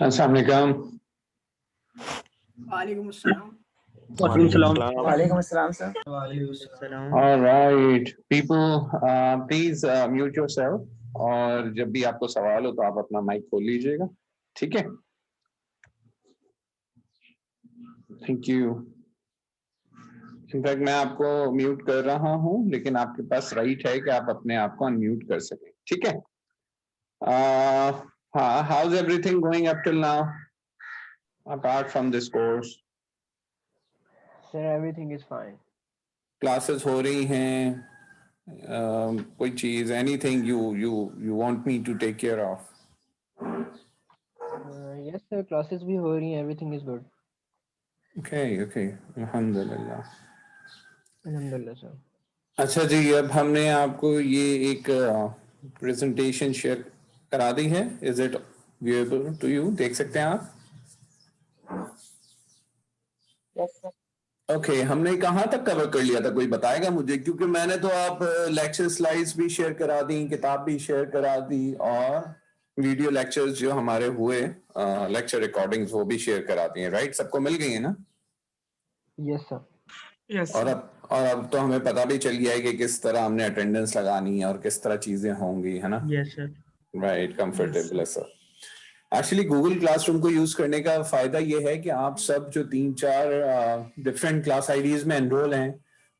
अस्सलाम वालेकुम। वालेकुम अस्सलाम। वालेकुम अस्सलाम sir. All right, people, please mute yourself और जब भी आपको सवाल हो तो आप अपना माइक खोल लीजिएगा, ठीक है? Thank you. इनफैक्ट मैं आपको म्यूट कर रहा हूँ, लेकिन आपके पास राइट है कि आप अपने आप को अनम्यूट कर सकें, ठीक है? How's everything going up till now, apart from this course? Sir, everything is fine. Classes हो रही हैं, कोई चीज, anything you want me to take care of? Yes sir, classes भी हो रही हैं, everything is good. Okay, अल्हम्दुलिल्लाह। अल्हम्दुलिल्लाह सर। अच्छा जी, अब हमने आपको ये एक प्रेजेंटेशन शेयर करा दी है। Is it viewable to you? देख सकते हैं आप? Yes sir. ओके, हमने कहाँ तक कवर कर लिया था, कोई बताएगा मुझे? क्योंकि मैंने तो आप लेक्चर स्लाइड्स भी शेयर करा दी, किताब भी शेयर करा दी, और वीडियो लेक्चर्स जो हमारे हुए, लेक्चर रिकॉर्डिंग्स, वो भी शेयर करा दी हैं, राइट? सबको मिल गई है ना? Yes sir. यस और अब तो हमें पता भी चल गया है कि किस तरह हमने अटेंडेंस लगानी है और किस तरह चीजें होंगी, है ना? Yes sir. राइट, कंफर्टेबल है सर। एक्चुअली गूगल क्लासरूम को यूज करने का फायदा ये है कि आप सब जो 3-4 डिफरेंट क्लास आईडीज में एनरोल हैं,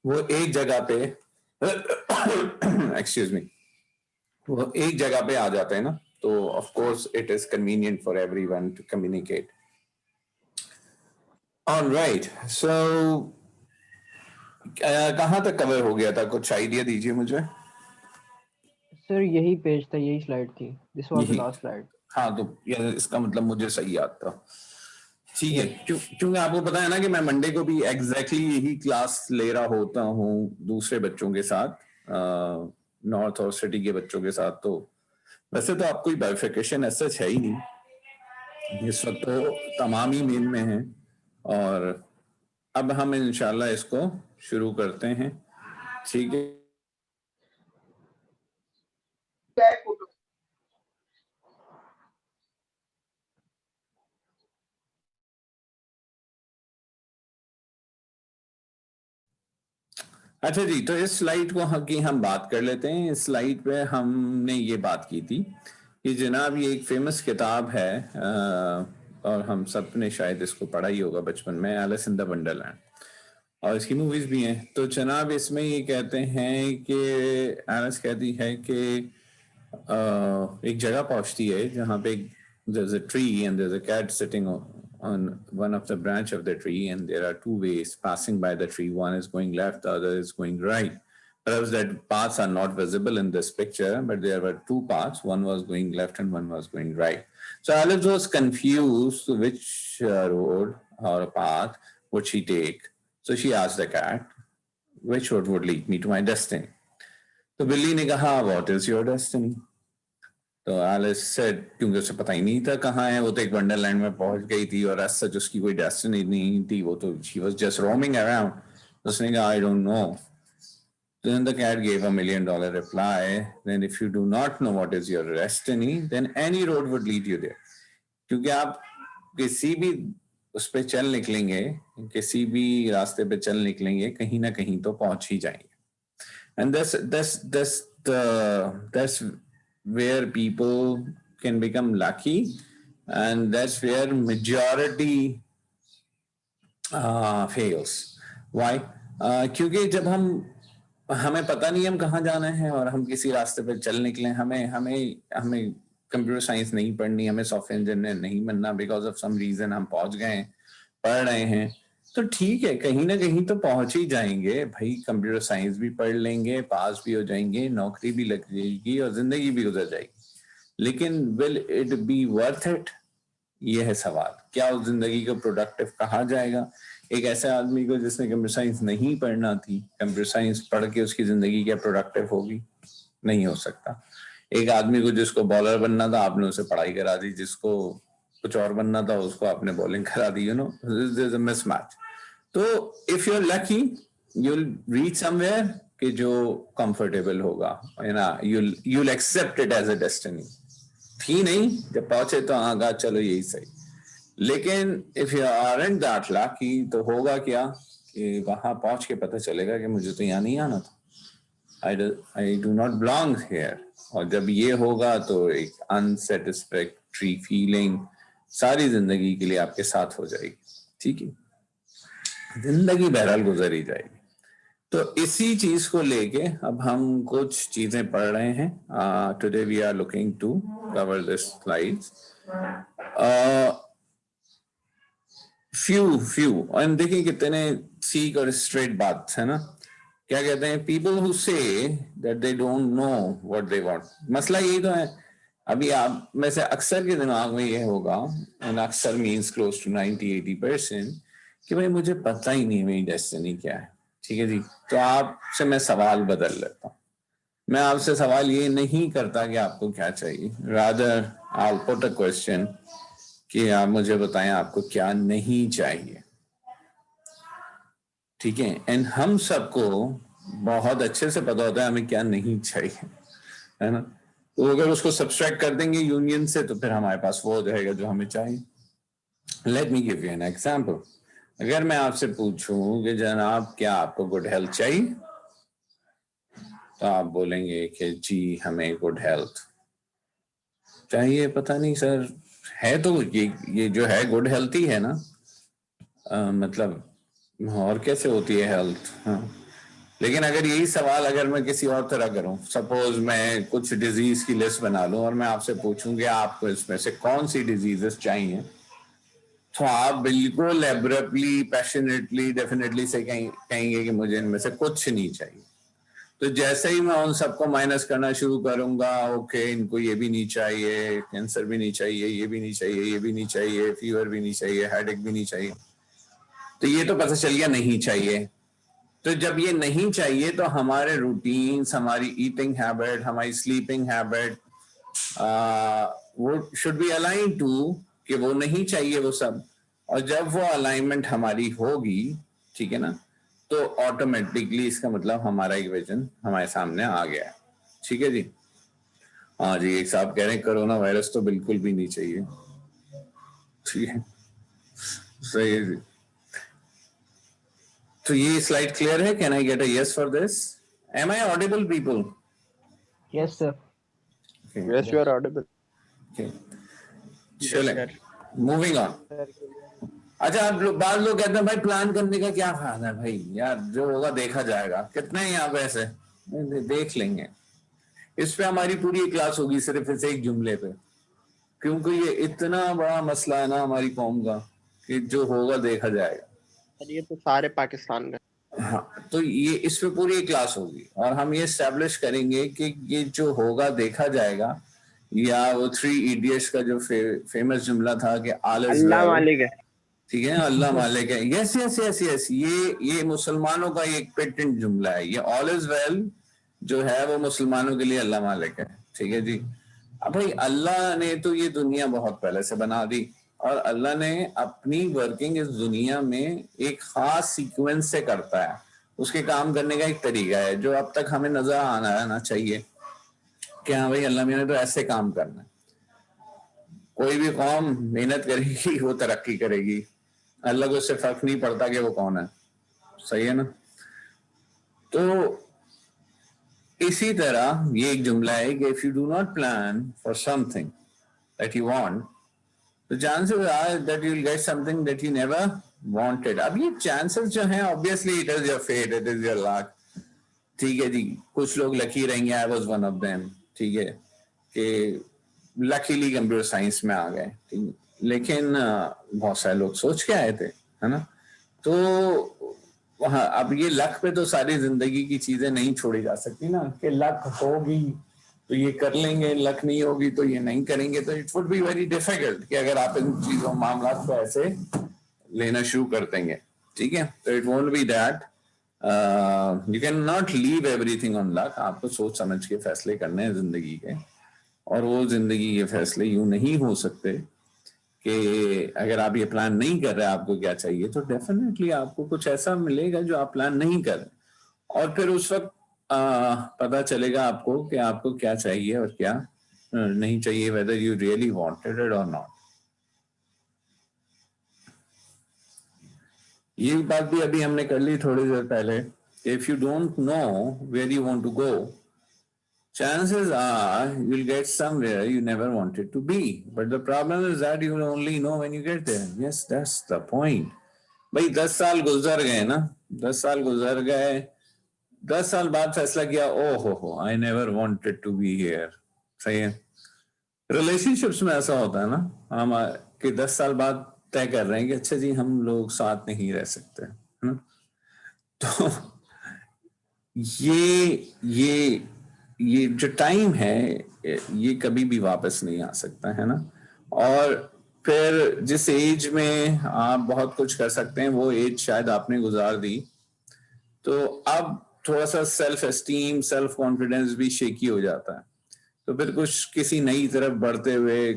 वो एक जगह पे एक्सक्यूज मी, वो एक जगह पे आ जाते हैं ना, तो of course it is convenient for everyone to communicate. Alright, so कहाँ तक कवर हो गया था, कुछ आइडिया दीजिए मुझे। सर यही पेज था, यही स्लाइड थी। This was the last slide. हाँ, तो ये इसका मतलब मुझे सही याद था, ठीक है? क्योंकि आपको पता है ना कि मैं मंडे को भी एग्जैक्टली यही क्लास ले रहा होता हूँ दूसरे बच्चों के साथ, नॉर्थ और सिटी के बच्चों के साथ। तो वैसे तो आपको बाइफिकेशन ऐसा है ही नहीं, इस वक्त तो तमाम ही मेन में है। और अब हम इंशाल्लाह इसको शुरू करते हैं, ठीक है? अच्छा जी, तो इस स्लाइड की हम बात कर लेते हैं। इस स्लाइड पे हमने ये बात की थी कि जनाब ये एक फेमस किताब है, और हम सब ने शायद इसको पढ़ा ही होगा बचपन में, एलिस इन द वंडरलैंड, और इसकी मूवीज भी हैं। तो जनाब इसमें ये कहते हैं कि एलिस कहती है कि एक जगह पहुंचती है जहाँ पे there's a tree and there's a cat sitting on one of the branch of the tree, and there are two ways passing by the tree. One is going left, the other is going right. Perhaps that paths are not visible in this picture, but there were two paths. One was going left and one was going right. So Alice was confused which road or path would she take. So she asked the cat, which road would lead me to my destiny? तो बिल्ली ने कहा, what is your destiny? तो Alice said, क्योंकि उसे पता ही नहीं था कहाँ है, वो तो एक वंडरलैंड में पहुंच गई थी और ऐसा जो उसकी कोई डेस्टिनी नहीं थी, वो तो she was just roaming around. उसने कहा, I don't know. Then the cat gave $1 million reply. Then if you do not know what is your destiny, then any road would lead you there. क्योंकि आप किसी भी उस पे चल निकलेंगे, किसी भी रास्ते पे चल निकलेंगे, कहीं ना कहीं तो पहुंच ही जाएंगे। And that's where people can become lucky, and that's where majority fails. Why? क्योंकि जब हमें पता नहीं हम कहाँ जाना है और हम किसी रास्ते पे चल निकले, हमें कंप्यूटर साइंस नहीं पढ़नी, हमें सॉफ्टवेयर इंजीनियर नहीं बनना, बिकॉज ऑफ सम रीजन हम पहुंच गए, पढ़ रहे हैं, तो ठीक है, कहीं ना कहीं तो पहुंच ही जाएंगे भाई। कंप्यूटर साइंस भी पढ़ लेंगे, पास भी हो जाएंगे, नौकरी भी लग जाएगी और जिंदगी भी गुजर जाएगी। लेकिन will it be worth it, ये है सवाल। क्या उस जिंदगी को प्रोडक्टिव कहा जाएगा? एक ऐसे आदमी को जिसने कंप्यूटर साइंस नहीं पढ़ना थी, कंप्यूटर साइंस पढ़ के उसकी जिंदगी क्या प्रोडक्टिव होगी? नहीं हो सकता। एक आदमी को जिसको बॉलर बनना था, आपने उसे पढ़ाई करा दी, जिसको कुछ और बनना था उसको आपने बॉलिंग करा दी, you know, this is a mismatch. तो if you are lucky you will reach somewhere कि जो कंफर्टेबल होगा, है ना, you'll accept it as a destiny। थी नहीं, जब पहुंचे तो हाँ, चलो यही सही। लेकिन if you aren't that lucky तो होगा क्या कि वहां पहुंच के पता चलेगा कि मुझे तो यहाँ नहीं आना था, I do not belong here. और जब ये होगा तो एक अनसेटिस्फैक्ट्री फीलिंग सारी जिंदगी के लिए आपके साथ हो जाएगी। ठीक है, जिंदगी बहरहाल गुजर ही जाएगी। तो इसी चीज को लेके अब हम कुछ चीजें पढ़ रहे हैं। Today we are looking to cover this slides. Few और देखिए कितने सीक और स्ट्रेट बात है ना। क्या कहते हैं, people who say that they don't know what they want. मसला यही तो है, अभी आप में से अक्सर के दिमाग में ये होगा, एंड अक्सर मीन्स क्लोज टू 90-80% कि भाई मुझे पता ही नहीं मेरी डेस्टिनी क्या है। ठीक है जी, तो आपसे मैं सवाल बदल लेता हूँ। मैं आपसे सवाल ये नहीं करता कि आपको क्या चाहिए, rather I put a question कि आप मुझे बताएं आपको क्या नहीं चाहिए। ठीक है, एंड हम सबको बहुत अच्छे से पता होता है हमें क्या नहीं चाहिए, है ना। तो अगर उसको सब्सट्रैक्ट कर देंगे यूनियन से तो फिर हमारे पास वो हो जाएगा जो हमें चाहिए। Let me give you an example. अगर मैं आपसे पूछूं कि जनाब क्या आपको गुड हेल्थ चाहिए, तो आप बोलेंगे कि जी हमें गुड हेल्थ चाहिए। पता नहीं सर, है तो ये जो है गुड हेल्थ ही है ना। मतलब और कैसे होती है हेल्थ। हाँ, लेकिन अगर यही सवाल अगर मैं किसी और तरह करूं, सपोज मैं कुछ डिजीज की लिस्ट बना लूं और मैं आपसे पूछूं कि आपको इसमें से कौन सी डिजीजेस चाहिए, तो आप बिल्कुल एब्रप्टली पैशनेटली डेफिनेटली से कहेंगे कि मुझे इनमें से कुछ नहीं चाहिए। तो जैसे ही मैं उन सबको माइनस करना शुरू करूंगा, ओके इनको ये भी नहीं चाहिए, कैंसर भी नहीं चाहिए, ये भी नहीं चाहिए, ये भी नहीं चाहिए, फीवर भी नहीं चाहिए, हेडेक भी नहीं चाहिए, तो ये तो पता चल गया नहीं चाहिए। तो जब ये नहीं चाहिए तो हमारे रूटीन्स, हमारी ईटिंग हैबिट, हमारी स्लीपिंग हैबिट, वो शुड बी अलाइन टू कि वो नहीं चाहिए वो सब। और जब वो अलाइनमेंट हमारी होगी, ठीक है ना, तो ऑटोमेटिकली इसका मतलब हमारा एक विजन हमारे सामने आ गया है। ठीक है जी। हाँ जी, एक साहब कह रहे हैं कोरोना वायरस तो बिल्कुल भी नहीं चाहिए। ठीक है, सही है जी। तो ये स्लाइड क्लियर है? Can I get a yes for this? Am I audible people? Yes, sir. Yes, you are audible. चले, मूविंग ऑन। अच्छा, आप लोग, बाद लोग कहते हैं भाई प्लान करने का क्या फायदा है भाई, यार जो होगा देखा जाएगा। कितने हैं यहाँ पे ऐसे? देख लेंगे। इस पे हमारी पूरी क्लास होगी सिर्फ इस एक जुमले पे, क्योंकि ये इतना बड़ा मसला है ना हमारी कौम का कि जो होगा देखा जाएगा। और ये तो सारे पाकिस्तान का। हाँ, तो ये इस पे पूरी क्लास होगी और हम ये स्टैब्लिश करेंगे कि ये जो होगा देखा जाएगा, या वो थ्री इडियट्स का जो फेमस जुमला था कि ऑल इज अल्लाह वेल। मालिक है। ठीक है, अल्लाह मालिक है। यस यस यस यस, ये मुसलमानों का एक पेटेंट जुमला है। ये ऑल इज वेल जो है वो मुसलमानों के लिए अल्लाह मालिक है। ठीक है जी। अब भाई अल्लाह ने तो ये दुनिया बहुत पहले से बना दी, और अल्लाह ने अपनी वर्किंग इस दुनिया में एक खास सीक्वेंस से करता है। उसके काम करने का एक तरीका है जो अब तक हमें नजर आना चाहिए कि हाँ भाई अल्लाह ने तो ऐसे काम करना है। कोई भी कौम मेहनत करेगी वो तरक्की करेगी, अल्लाह को उससे फर्क नहीं पड़ता कि वो कौन है। सही है ना। तो इसी तरह ये एक जुमला है कि if you do not plan for something that you want, तो chances are that you will get something that you never wanted. अब ये चांसेस जो हैं, obviously it is your fate, it is your luck. ठीक है जी, कुछ लोग लकी रहेंगे, I was one of them. ठीक है, कि लकीली कंप्यूटर साइंस में आ गए। ठीक, लेकिन बहुत सारे लोग सोच के आए थे, है ना। तो वहाँ अब ये लक पे तो सारी जिंदगी की चीजें नहीं छोड़ी जा सकती ना, कि लक होगी तो ये कर लेंगे, लक नहीं होगी तो ये नहीं करेंगे। तो it would be very difficult कि अगर आप इन चीजों मामला को ऐसे लेना शुरू कर देंगे। ठीक है, तो it won't be that. You can not leave everything on luck. आपको सोच समझ के फैसले करने हैं जिंदगी के, और वो जिंदगी के फैसले यूं नहीं हो सकते कि अगर आप ये प्लान नहीं कर रहे आपको क्या चाहिए, तो डेफिनेटली आपको कुछ ऐसा मिलेगा जो आप प्लान नहीं कर रहे, और फिर उस वक्त पता चलेगा आपको कि आपको क्या चाहिए और क्या नहीं चाहिए, whether you really wanted it और नॉट। ये बात भी अभी हमने कर ली थोड़ी देर पहले. If you don't know where you want to go, chances are you'll get somewhere you never wanted to be. But the problem is that you will only know when you get there. Yes, that's the point. भाई 10 साल गुजर गए ना, 10 साल गुजर गए, 10 साल बाद फैसला किया, ओ हो, I never wanted to be here. सही है. रिलेशनशिप्स में ऐसा होता है ना, हम कि 10 साल बाद तय कर रहे हैं कि अच्छा जी हम लोग साथ नहीं रह सकते, है ना. तो ये जो टाइम है ये कभी भी वापस नहीं आ सकता, है ना. और फिर जिस एज में आप बहुत कुछ कर सकते हैं वो एज शायद आपने गुजार दी, तो अब थोड़ा सा सेल्फ एस्टीम, सेल्फ कॉन्फिडेंस भी शेकी हो जाता है. तो फिर कुछ किसी नई तरफ बढ़ते हुए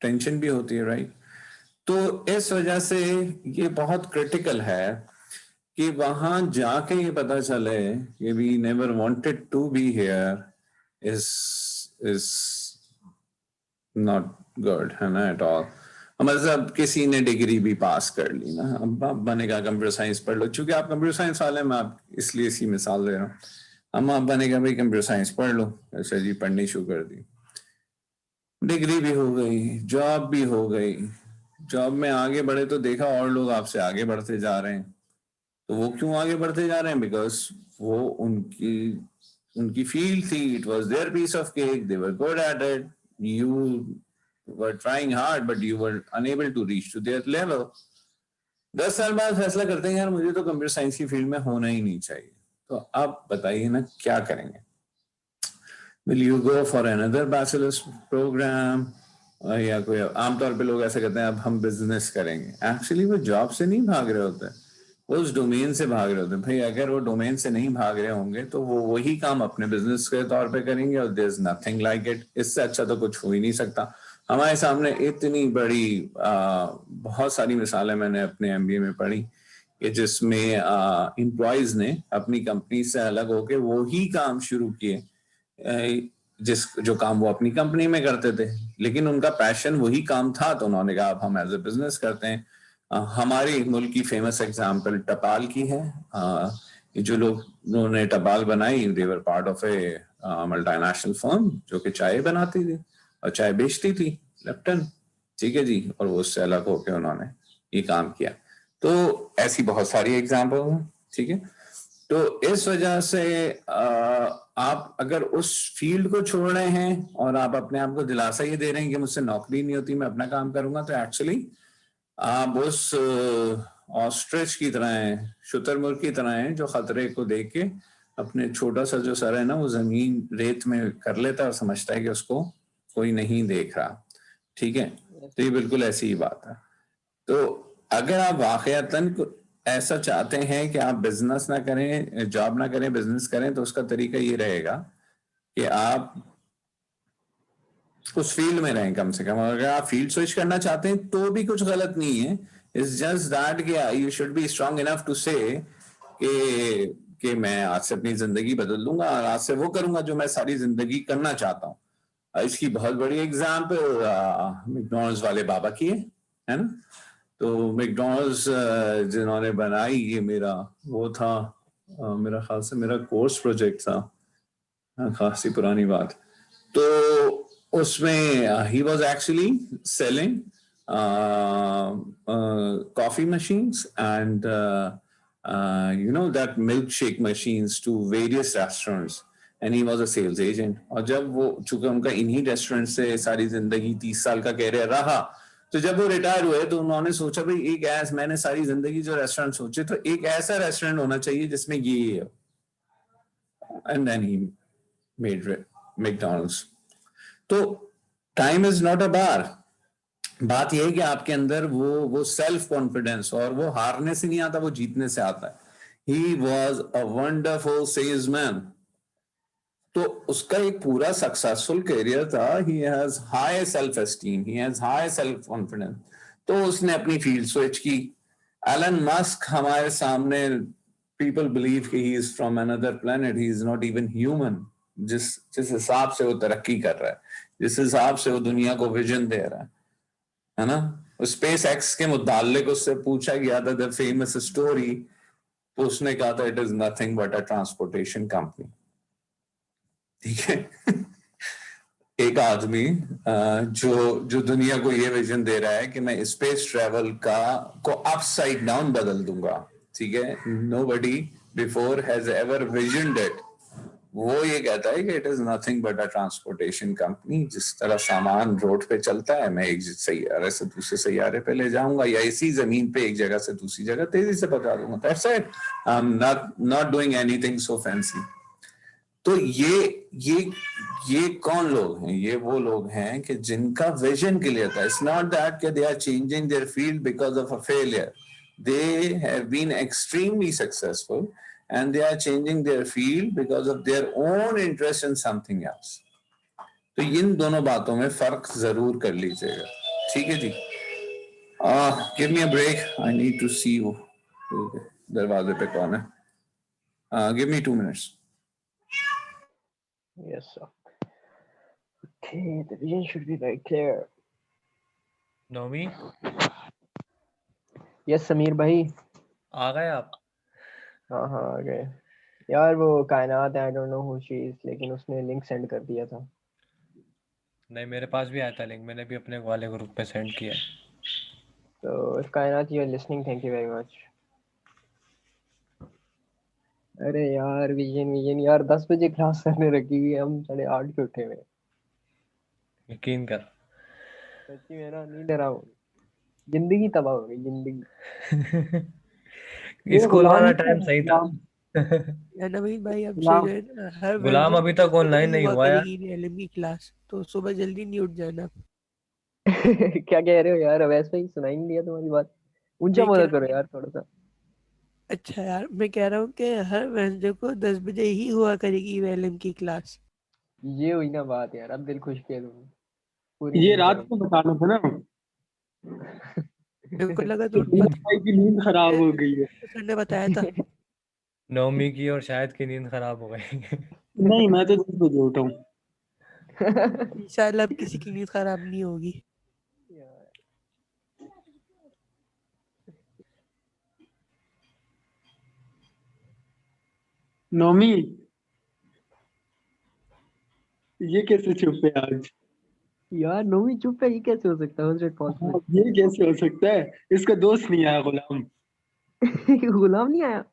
टेंशन भी होती है, राइट. तो इस वजह से ये बहुत क्रिटिकल है कि वहां जाके ये पता चले कि we never wanted to be here is not good, है ना, एट ऑल. मतलब किसी ने डिग्री भी पास कर ली ना, अब आप बनेगा कंप्यूटर साइंस पढ़ लो, चूंकि आप कंप्यूटर साइंस वाले, मैं आप इसलिए इसी मिसाल दे रहा हूँ. हम आप बनेगा भाई कंप्यूटर साइंस पढ़ लो, ऐसे जी पढ़नी शुरू कर दी, डिग्री भी हो गई, जॉब भी हो गई, जॉब में आगे बढ़े तो देखा और लोग आपसे आगे बढ़ते जा रहे हैं. तो वो क्यों आगे बढ़ते जा रहे हैं? बिकॉज वो उनकी फील्ड थी, it was their piece of cake, they were good at it, you were trying hard but you were unable to reach to their level. 10 साल बाद फैसला करते हैं यार मुझे तो कंप्यूटर साइंस की फील्ड में होना ही नहीं चाहिए. तो आप बताइए ना क्या करेंगे? Will you go for another bachelor's program? या कोई, आमतौर पे लोग ऐसे कहते हैं अब हम बिजनेस करेंगे. एक्चुअली वो जॉब से नहीं भाग रहे होते, वो उस डोमेन से भाग रहे होते हैं. भाई अगर वो डोमेन से नहीं भाग रहे होंगे तो वो वही काम अपने बिजनेस के तौर पे करेंगे और there is nothing like it. इससे अच्छा तो कुछ हो ही नहीं सकता. हमारे सामने इतनी बड़ी बहुत सारी मिसालें मैंने अपने एमबीए में पढ़ी कि जिसमें एम्प्लॉयज ने अपनी कंपनी से अलग होके वो ही काम शुरू किए जो काम वो अपनी कंपनी में करते थे, लेकिन उनका पैशन वही काम था. तो उन्होंने कहा अब हम एज ए बिजनेस करते हैं. हमारे मुल्क की फेमस एग्जांपल टपाल की है. जो लोग उन्होंने टपाल बनाई, they were part of a multinational firm जो कि चाय बनाती थी और चाय बेचती थी, लिप्टन. ठीक है जी. और वो उससे अलग होकर उन्होंने ये काम किया. तो ऐसी बहुत सारी एग्जाम्पल हैं. ठीक है. तो इस वजह से आप अगर उस फील्ड को छोड़ रहे हैं और आप अपने आप को दिलासा ये दे रहे हैं कि मुझसे नौकरी नहीं होती, मैं अपना काम करूंगा, तो एक्चुअली आप उस ऑस्ट्रिच की तरह हैं, शुतुरमुर्ग की तरह हैं जो खतरे को देख के अपने छोटा सा जो सर है ना वो जमीन रेत में कर लेता है और समझता है कि उसको कोई नहीं देख रहा. ठीक है. तो ये बिल्कुल ऐसी ही बात है. तो अगर आप वाकईतन ऐसा चाहते हैं कि आप बिजनेस ना करें, जॉब ना करें, बिजनेस करें, तो उसका तरीका ये रहेगा कि आप उस फील्ड में रहें कम से कम. अगर आप फील्ड स्विच करना चाहते हैं तो भी कुछ गलत नहीं है. इट्स जस्ट दैट कि you should be strong enough to say कि मैं आज से अपनी जिंदगी बदल दूंगा और आज से वो करूंगा जो मैं सारी जिंदगी करना चाहता हूँ. इसकी बहुत बड़ी एग्जाम्पल मैकडॉनल्ड्स वाले बाबा की है ना. तो मैकडॉनल्ड्स जिन्होंने बनाई, ये मेरा वो था, मेरा ख्याल से मेरा कोर्स प्रोजेक्ट था, खासी पुरानी बात. तो उसमें he was actually selling coffee machines and that milkshake machines to various restaurants, and he was a sales agent. और जब वो, चूंकि उनका इन्हीं रेस्टोरेंट से सारी जिंदगी 30 साल का कैरियर रहा, तो जब वो रिटायर हुए तो उन्होंने सोचा भाई मैंने सारी जिंदगी जो रेस्टोरेंट सोचे, तो एक ऐसा रेस्टोरेंट होना चाहिए जिसमें ये, and then he made McDonald's. तो time is not a bar. बात यह है कि आपके अंदर वो सेल्फ कॉन्फिडेंस, और वो हारने से नहीं आता, वो जीतने से आता है. He was a wonderful salesman. तो उसका एक पूरा सक्सेसफुल करियर था. He has high self esteem, he has high self confidence. तो उसने अपनी फील्ड स्विच की. एलन मस्क हमारे सामने, पीपल बिलीव कि he is from another planet, he is not even human. जिस हिसाब से वो तरक्की कर रहा है, जिस हिसाब से वो दुनिया को विजन दे रहा है ना, स्पेस एक्स के मुतालिक उससे पूछा गया था द फेमस स्टोरी, तो उसने कहा था it is nothing but a transportation company. ठीक है। एक आदमी जो जो दुनिया को ये विजन दे रहा है कि मैं स्पेस ट्रेवल को अपसाइड डाउन बदल दूंगा, ठीक है, nobody before has ever visioned it, वो ये कहता है कि it is nothing but a transportation company. जिस तरह सामान रोड पे चलता है, मैं एक सैयारे से दूसरे सैयारे पे ले जाऊंगा, या इसी जमीन पे एक जगह से दूसरी जगह तेजी से पहुंचा दूंगा। That's it, I am not doing anything so fancy. तो ये कौन लोग हैं? ये वो लोग हैं कि जिनका विजन क्लियर था। इट्स नॉट दैट कि they are changing their field because of a failure, they have been extremely successful and they are changing their field because of their own interest in something else. तो इन दोनों बातों में फर्क जरूर कर लीजिएगा, ठीक है जी। Give me a break, I need to see you. दरवाजे पे कौन है? Give me 2 minutes. Yes, sir. Okay, the vision should be very clear. नौमी Yes, समीर भाई। आ गए आप? हाँ हाँ आ गए यार। वो कायनात है, I don't know who she is, लेकिन उसने लिंक सेंड कर दिया था। नहीं, मेरे पास भी आया था लिंक, मैंने भी अपने वाले ग्रुप पे सेंड किया। तो if Kainat you are listening, thank you very much. अरे यार विजन विजन यार, 10 बजे क्लास करने रखी हुई है, हम 8:30 के उठे हुए। यकीन कर। सच्ची मेरा नींद आ रहा, जिंदगी तबाह हो गई जिंदगी। स्कूल वाला टाइम सही था। या नवीन भाई, अब से गुलाम जो है ना, हर गुलाम अभी तक ऑनलाइन नहीं हुआ यार। एलएम की क्लास, तो सुबह जल्दी नहीं उठ जाना। क्या कह रहे हो यार? वैसे ही सुनाई नहीं दिया तुम्हारी बात, ऊंचा मैं बोला क्या, करो यार थोड़ा सा। अच्छा यार, मैं कह रहा हूँ कि हर वेडनेसडे को 10 बजे ही हुआ करेगी एलएम की क्लास। ये हुई ना बात यार, अब दिल खुश किया तुमने। पूरी ये नींद रात करेंगे। को बताना था ना। मेरे को लगा तो तो भाई की नींद खराब हो गई है। सर ने बताया था। नौमी की और शायद की नींद खराब हो गई। नहीं, मैं तो 10 बजे उठा हूँ। इंशाल्लाह अब किसी की नींद खराब नहीं होगी। यार, नौमी, ये कैसे चुप है आज? यार नौवीं चुप है, ये कैसे हो सकता है? हाँ, पॉसिबल। ये कैसे हो सकता है? इसका दोस्त नहीं आया, गुलाम गुलाम नहीं आया?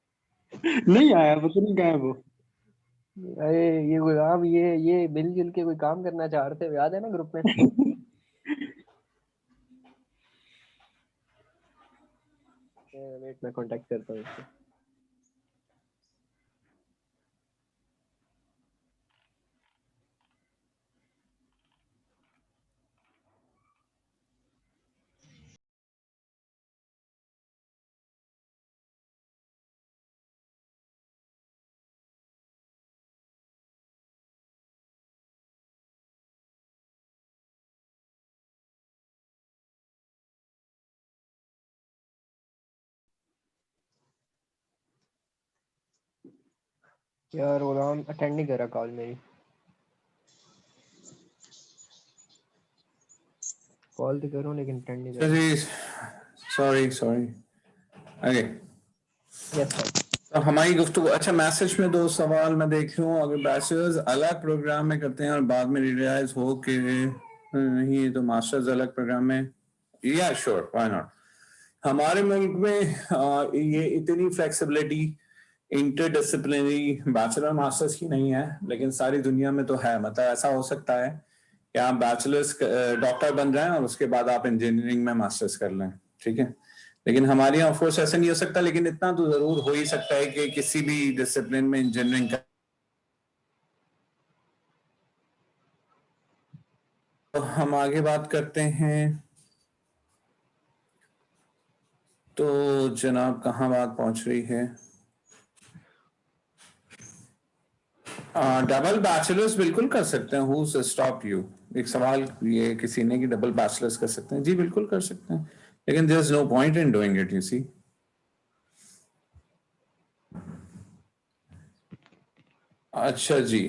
नहीं आया, पता नहीं कहाँ है वो। अरे ये गुलाम, ये मिलजुल के कोई काम करना चाह रहे थे, याद है ना ग्रुप में। वेट मैं कांटेक्ट करता हूँ उसको। यार गुलाम अटेंड नहीं करा कॉल मेरी। कॉल तो करो लेकिन अटेंड नहीं करा। जी, sorry sorry. Okay, yes sir. तो हमारी गुफ्तगू, अच्छा मैसेज में 2 सवाल मैं देख लूँ। अगर बैचलर्स अलग प्रोग्राम में करते हैं और बाद में रियलाइज हो कि नहीं तो मास्टर्स अलग प्रोग्राम में, या श्योर, व्हाई नॉट। हमारे मुल्क में ये इतनी फ्लेक्सिबिलिटी इंटरडिसिप्लिनरी बैचलर मास्टर्स की नहीं है, लेकिन सारी दुनिया में तो है। मतलब ऐसा हो सकता है कि आप बैचलर्स डॉक्टर बन रहे हैं और उसके बाद आप इंजीनियरिंग में मास्टर्स कर लें, ठीक है। लेकिन हमारे यहाँ ऑफकोर्स ऐसा नहीं हो सकता, लेकिन इतना तो जरूर हो ही सकता है कि किसी भी डिसिप्लिन में इंजीनियरिंग का। तो हम आगे बात करते हैं। तो जनाब कहाँ बात पहुंच रही है? डबल बैचलर्स बिल्कुल कर सकते हैं। Who stop you? एक सवाल ये किसी ने कि डबल बैचलर्स कर सकते हैं। जी बिल्कुल कर सकते हैं, लेकिन there is no point in doing it, you see. अच्छा जी,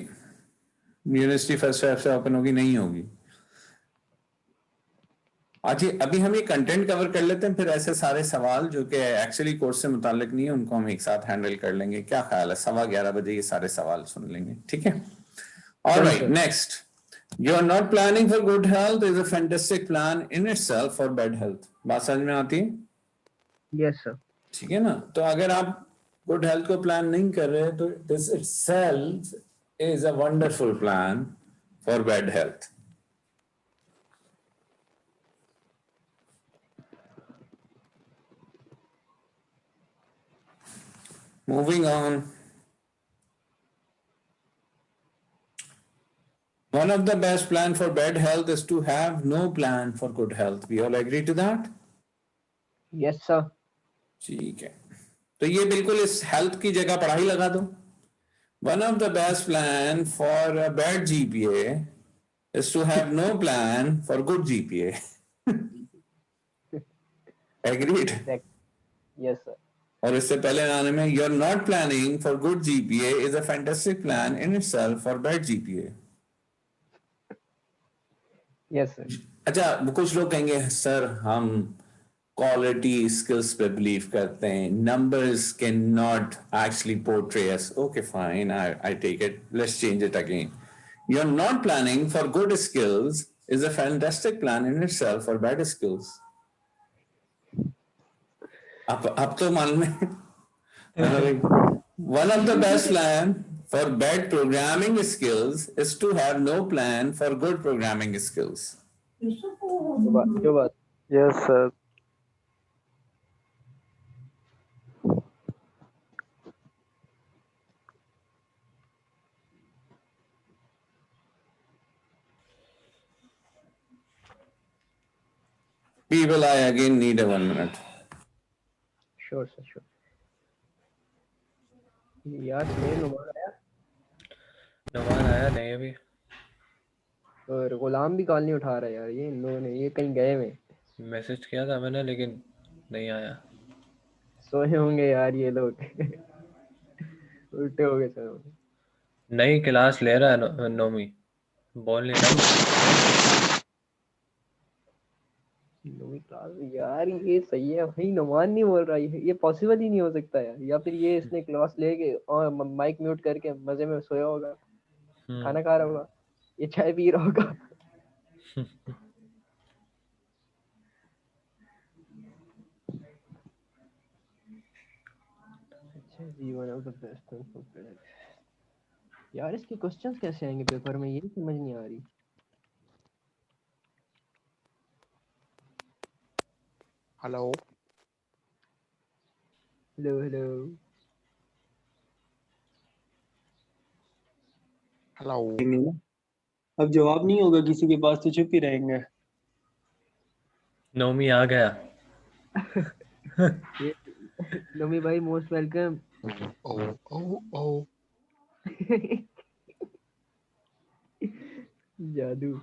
यूनिवर्सिटी फर्स्ट से ओपन होगी? नहीं होगी। आज अभी हम ये कंटेंट कवर कर लेते हैं, फिर ऐसे सारे सवाल जो कि एक्चुअली कोर्स से मुतालिक नहीं है उनको हम एक साथ हैंडल कर लेंगे। क्या ख्याल है? 11:15 ये सारे सवाल सुन लेंगे, ठीक है? Alright, next, you are not planning for good health is a fantastic plan in itself for bad health. बात समझ में आती है? Yes sir. ठीक है ना? तो अगर आप गुड हेल्थ को प्लान नहीं कर रहे तो this itself is a wonderful plan for bad health. Moving on. One of the best plan for bad health is to have no plan for good health. We all agree to that? Yes sir. ठीक है, तो ये बिल्कुल इस health की जगह पढ़ाई लगा दो। One of the best plan for a bad GPA is to have no plan for good GPA. Agreed? Yes sir. और इससे पहले आने में you're not planning for good GPA is a fantastic plan in itself for bad GPA. Yes sir. अच्छा, कुछ लोग कहेंगे sir हम क्वालिटी स्किल्स पे बिलीव करते हैं, numbers can not actually portray us. Okay fine, I take it, let's change it again. You are not planning for good skills is a fantastic plan in itself for bad skills. अब तो मान में one of the best plan for bad programming skills is to have no plan for good programming skills. जो बात। Yes, sir. People, I again need a 1 minute. Sure sir sure. यार स्नेह नुमान आया नुमान आया नहीं अभी। और गुलाम भी कॉल नहीं उठा रहा यार, ये इन लोगों ने, ये कहीं गए हुए। मैसेज किया था मैंने लेकिन नहीं आया। सोए होंगे यार ये लोग। उल्टे हो गए सर। नई क्लास ले रहा है नोमी, बोल नहीं रहा। नौवीं क्लास यार, ये सही है भाई, नुमान नहीं बोल रहा, ये पॉसिबल ही नहीं हो सकता यार। या फिर ये इसने क्लास लेके और माइक म्यूट करके मजे में सोया होगा, खाना खा रहा होगा, ये चाय पी रहा होगा। अच्छा जी, वन ऑफ द बेस्ट। यार इसके क्वेश्चंस कैसे आएंगे पेपर में, ये समझ नहीं आ रही। Hello. Hello hello. Hello. अब जवाब नहीं होगा किसी के पास तो चुप ही रहेंगे। नोमी आ गया। ये नोमी भाई मोस्ट वेलकम। Oh. जादू।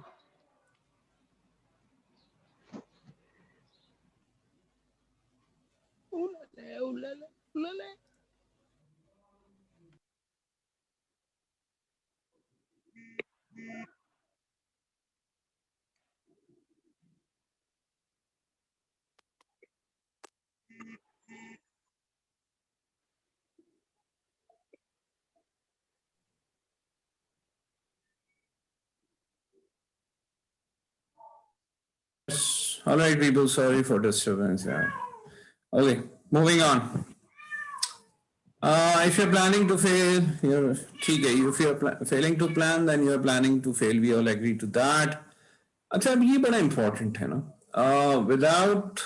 All right, people, sorry for disturbance. Yeah. Okay, moving on. If you're planning to fail, if you're failing to plan, then you're planning to fail. We all agree to that. अच्छा, अब ये बड़ा important है ना, without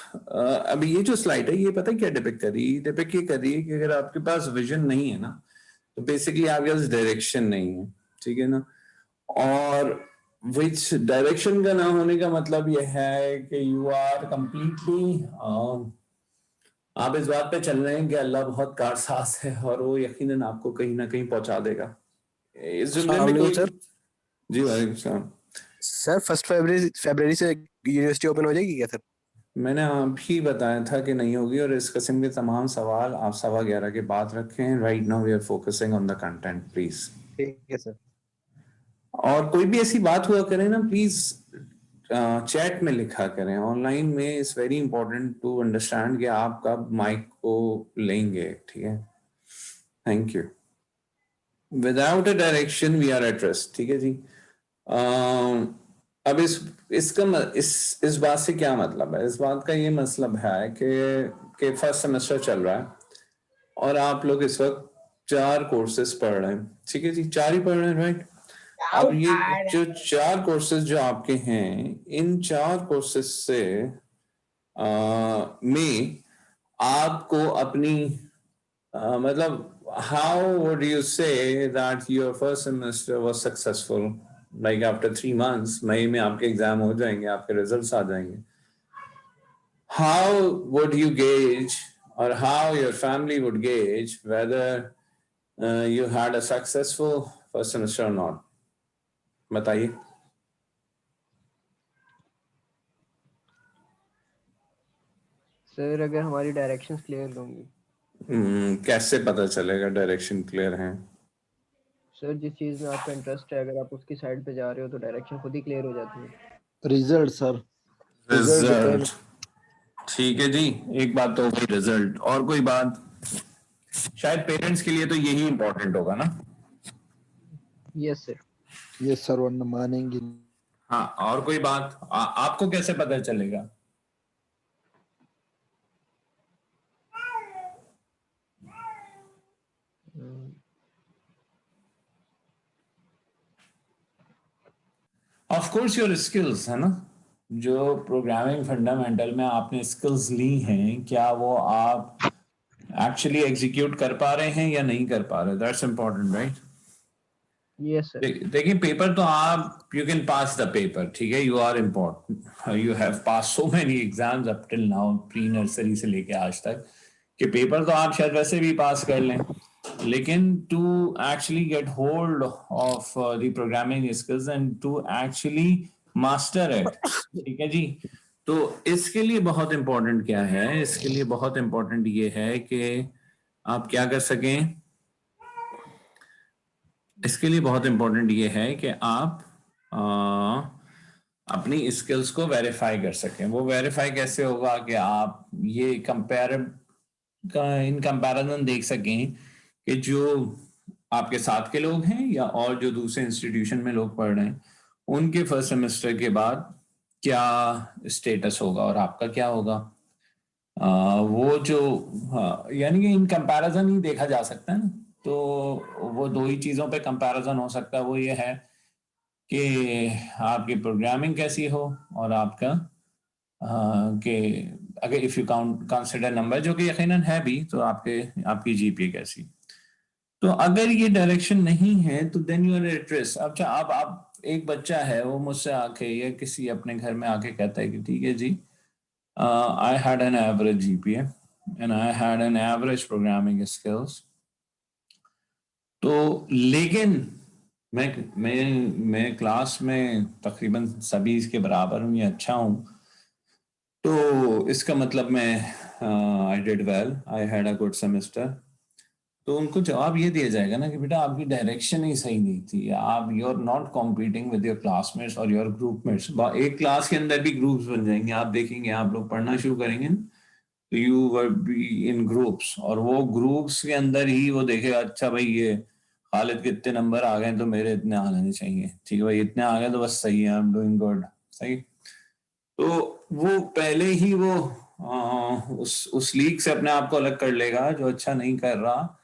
अभी ये जो slide है ये पता है क्या डिपिक्ट कर रही है? डिपिक्ट ये कर रही है कि अगर आपके पास विजन नहीं है ना तो बेसिकली आपके पास डायरेक्शन नहीं है, ठीक है ना? और विच डायरेक्शन का ना होने का मतलब यह है कि यू आर कंप्लीटली आप इस बात पे चल रहे हैं कि अल्लाह बहुत कारसाज है और वो यकीनन आपको कहीं ना कहीं पहुंचा देगा। इस जुमले में कोई... सर जी वालेकुम सलाम सर, 1 फरवरी से यूनिवर्सिटी ओपन हो जाएगी क्या सर? मैंने अभी बताया था कि नहीं होगी, और इस किस्म के तमाम सवाल आप 11:15 के बाद रखें। Right now we are focusing on the content, please. ठीक है सर। और कोई भी ऐसी बात हुआ करे ना, प्लीज चैट में लिखा करें। ऑनलाइन में it's very important to understand कि आप कब माइक को लेंगे, ठीक है। Thank you. Without a direction we are at rest, ठीक है जी। अब इस बात से क्या मतलब है? इस बात का ये मतलब है कि फर्स्ट सेमेस्टर चल रहा है और आप लोग इस वक्त 4 कोर्सेज पढ़ रहे हैं, ठीक है जी, 4 ही पढ़ रहे हैं, राइट। अब ये जो 4 कोर्सेज जो आपके हैं, इन 4 कोर्सेज से में आपको अपनी मतलब how would you say that your first semester was successful? Like after 3 months, मई में आपके एग्जाम हो जाएंगे, आपके रिजल्ट्स आ जाएंगे। How would you gauge, or how your family would gauge whether you had a successful first semester or not? बताइए। Sir अगर हमारी directions clear होंगी। कैसे पता चलेगा डायरेक्शन क्लियर है? सर जिस चीज में आपका इंटरेस्ट है, अगर आप उसकी साइड पे जा रहे हो तो डायरेक्शन खुद ही क्लियर हो जाती है। रिजल्ट सर, रिजल्ट, ठीक है जी, एक बात तो होगी रिजल्ट। और कोई बात? शायद पेरेंट्स के लिए तो यही इंपॉर्टेंट होगा ना? Yes sir. यस सर, वरना मानेंगे। हाँ, और कोई बात? आपको कैसे पता चलेगा? ऑफ कोर्स योर स्किल्स, है ना, जो प्रोग्रामिंग फंडामेंटल में आपने स्किल्स ली हैं, क्या वो आप एक्चुअली एग्जीक्यूट कर पा रहे हैं या नहीं कर पा रहे? That's important, right? Yes sir. देखिए, पेपर तो आप you can pass the paper, ठीक है, you are important, you have pass so many exams up till now, pre nursery से लेके आज तक, कि पेपर तो आप शायद वैसे भी पास कर लें, लेकिन to actually get hold of the programming skills and to actually master it, ठीक है जी, तो इसके लिए बहुत इंपॉर्टेंट क्या है? इसके लिए बहुत इंपॉर्टेंट ये है कि आप क्या कर सकें। इसके लिए बहुत इंपॉर्टेंट ये है कि आप अपनी स्किल्स को वेरीफाई कर सकें। वो वेरीफाई कैसे होगा? कि आप ये इन कंपैरिजन देख सकें कि जो आपके साथ के लोग हैं या और जो दूसरे इंस्टीट्यूशन में लोग पढ़ रहे हैं, उनके फर्स्ट सेमेस्टर के बाद क्या स्टेटस होगा और आपका क्या होगा। वो जो यानी कि इन कंपैरिजन ही देखा जा सकता है ना। तो वो 2 ही चीज़ों पे कंपैरिजन हो सकता है। वो ये है कि आपकी प्रोग्रामिंग कैसी हो और आपका कि अगर इफ़ यू कंसिडर नंबर, जो कि यकीनन है भी, तो आपकी जीपीए कैसी। तो अगर ये डायरेक्शन नहीं है तो then you are at risk. अच्छा, आप एक बच्चा है, वो मुझसे आके या किसी अपने घर में आके कहता है कि ठीक है जी, I had an average GPA and I had an average programming skills. तो लेकिन मैं क्लास में तकरीबन सभी इसके बराबर हूँ या अच्छा हूँ, तो इसका मतलब मैं I did well, I had a good semester। तो उनको जवाब ये दिया जाएगा ना कि बेटा आपकी डायरेक्शन ही सही नहीं थी, आप you are not competing with your classmates और योर ग्रुपमेट्स। एक क्लास के अंदर भी ग्रुप्स बन जाएंगे, आप देखेंगे, आप लोग पढ़ना शुरू करेंगे तो you were be in groups, और वो ग्रुप्स के अंदर ही वो देखेगा, अच्छा भाई ये खालिद के इतने नंबर आ गए तो मेरे इतने आने चाहिए, ठीक है भाई, इतने आ गए तो बस सही है, आई एम डूइंग गुड, सही। तो वो पहले ही वो उस लीग से अपने आप को अलग कर लेगा जो अच्छा नहीं कर रहा,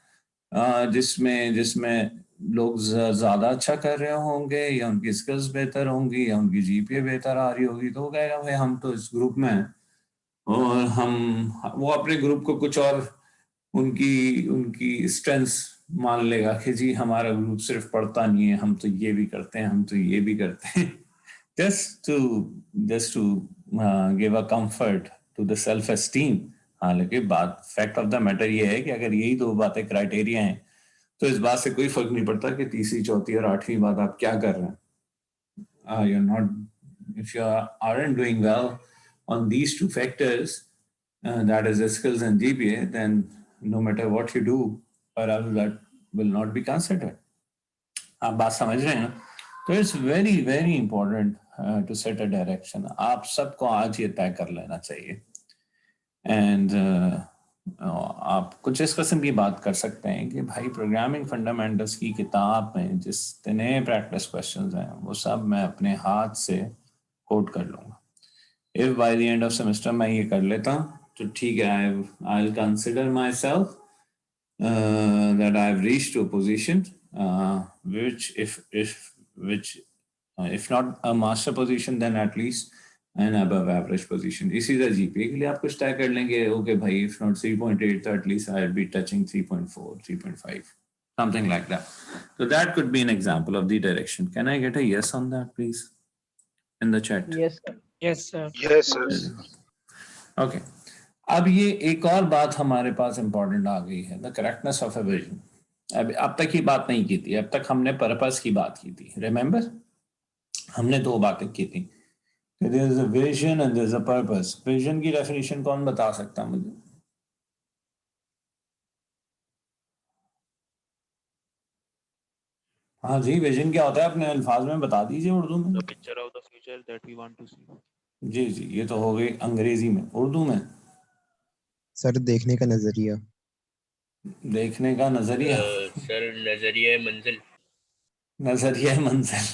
जिसमें लोग ज्यादा अच्छा कर रहे होंगे या उनकी स्किल्स बेहतर होंगी या उनकी जीपीए बेहतर आ रही होगी, तो वो कहेगा भाई हम तो इस ग्रुप में हैं, और वो अपने ग्रुप को कुछ और उनकी स्ट्रेंथ्स मान लेगा कि जी हमारा ग्रुप सिर्फ पढ़ता नहीं है, हम तो ये भी करते हैं, हम तो ये भी करते हैं, just to give a comfort to the self esteem। हालांकि बात फैक्ट ऑफ द मैटर ये है कि अगर यही 2 बातें क्राइटेरिया हैं तो इस बात से कोई फर्क नहीं पड़ता कि तीसरी, चौथी और 8वीं बात आप क्या कर रहे हैं। You're not, if you aren't doing well on these 2 factors, that is the skills and GPA, then no matter what you do, perhaps that will not be considered। आप बात समझ रहे हैं ना? तो it's very very important to set a direction. आप सबको आज ये तय कर लेना चाहिए. And आप कुछ इस किस्म की बात कर सकते हैं कि भाई प्रोग्रामिंग फंडामेंटल्स की किताब में जितने प्रैक्टिस क्वेश्चंस हैं वो सब मैं अपने हाथ से कोड कर लूँगा. If by the end of semester मैं ये कर लेता तो ठीक है, I'll consider myself that I've reached to a position which if not a master position then at least an above average position. इसी तरह GPA के लिए आप कुछ तय कर लेंगे, okay भाई if not 3.8 तो at least I'll be touching 3.4, 3.5, something like that. So that could be an example of the direction. Can I get a yes on that please in the chat? Yes sir. Yes, sir. Yes, sir. Okay. अब ये एक और बात हमारे पास important आ गई है, the correctness of a vision. अब तक ही बात नहीं की थी, अब तक हमने पर्पस की बात की थी. रिमेंबर हमने दो बातें की थी, there is a vision and there is a purpose. Vision की डेफिनेशन कौन बता सकता है मुझे? हाँ जी, विजन क्या होता है अपने अल्फाज में बता दीजिए उर्दू में. The picture of the future that we want to see. जी जी, ये तो हो गई अंग्रेजी में. उर्दू में सर देखने का नजरिया. देखने का नजरिया. सर नजरिया मंजिल. नजरिया मंजिल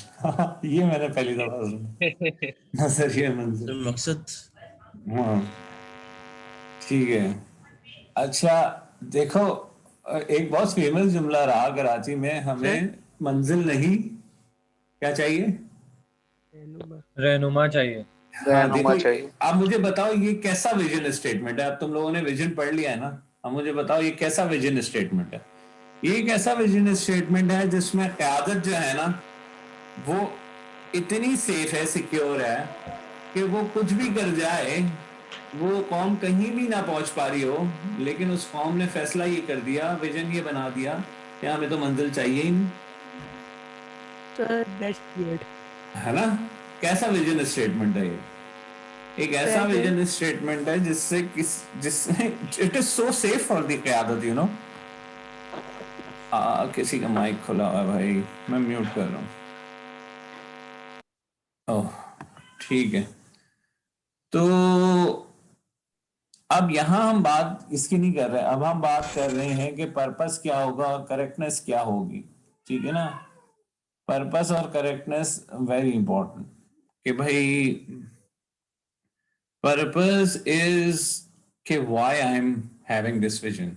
ये मैंने पहली दफा सुना. नजरिया मंजिल मकसद. हाँ ठीक है. अच्छा देखो, एक बहुत फेमस जुमला रहा कराची में, हमें मंजिल नहीं क्या चाहिए? रहनुमा चाहिए. हाँ, देखो आप मुझे बताओ ये कैसा विजन स्टेटमेंट है? अब तुम लोगों ने विजन पढ़ लिया है ना, अब मुझे बताओ ये कैसा विजन स्टेटमेंट है? ये एक ऐसा विजन स्टेटमेंट है जिसमें क़यादत जो है ना वो इतनी सेफ है, सिक्योर है कि वो कुछ भी कर जाए, वो कौम कहीं भी ना पहुंच पा रही हो, लेकिन उस कौम ने फैसला ये कर दिया, विजन ये बना दिया कि हमें तो मंजिल चाहिए ही नहीं. है ना? कैसा विजन स्टेटमेंट है ये? एक ऐसा विजन स्टेटमेंट है जिससे it is so safe for the क़यादत, यू नो. किसी का माइक खुला हुआ है भाई, मैं म्यूट कर रहा हूँ. ओह ठीक है. तो अब यहाँ हम बात इसकी नहीं कर रहे, अब हम बात कर रहे हैं कि पर्पस क्या होगा, करेक्टनेस क्या होगी. ठीक है ना? पर्पस और करेक्टनेस वेरी इंपॉर्टेंट. कि भाई पर्पस इज कि why I am having this vision.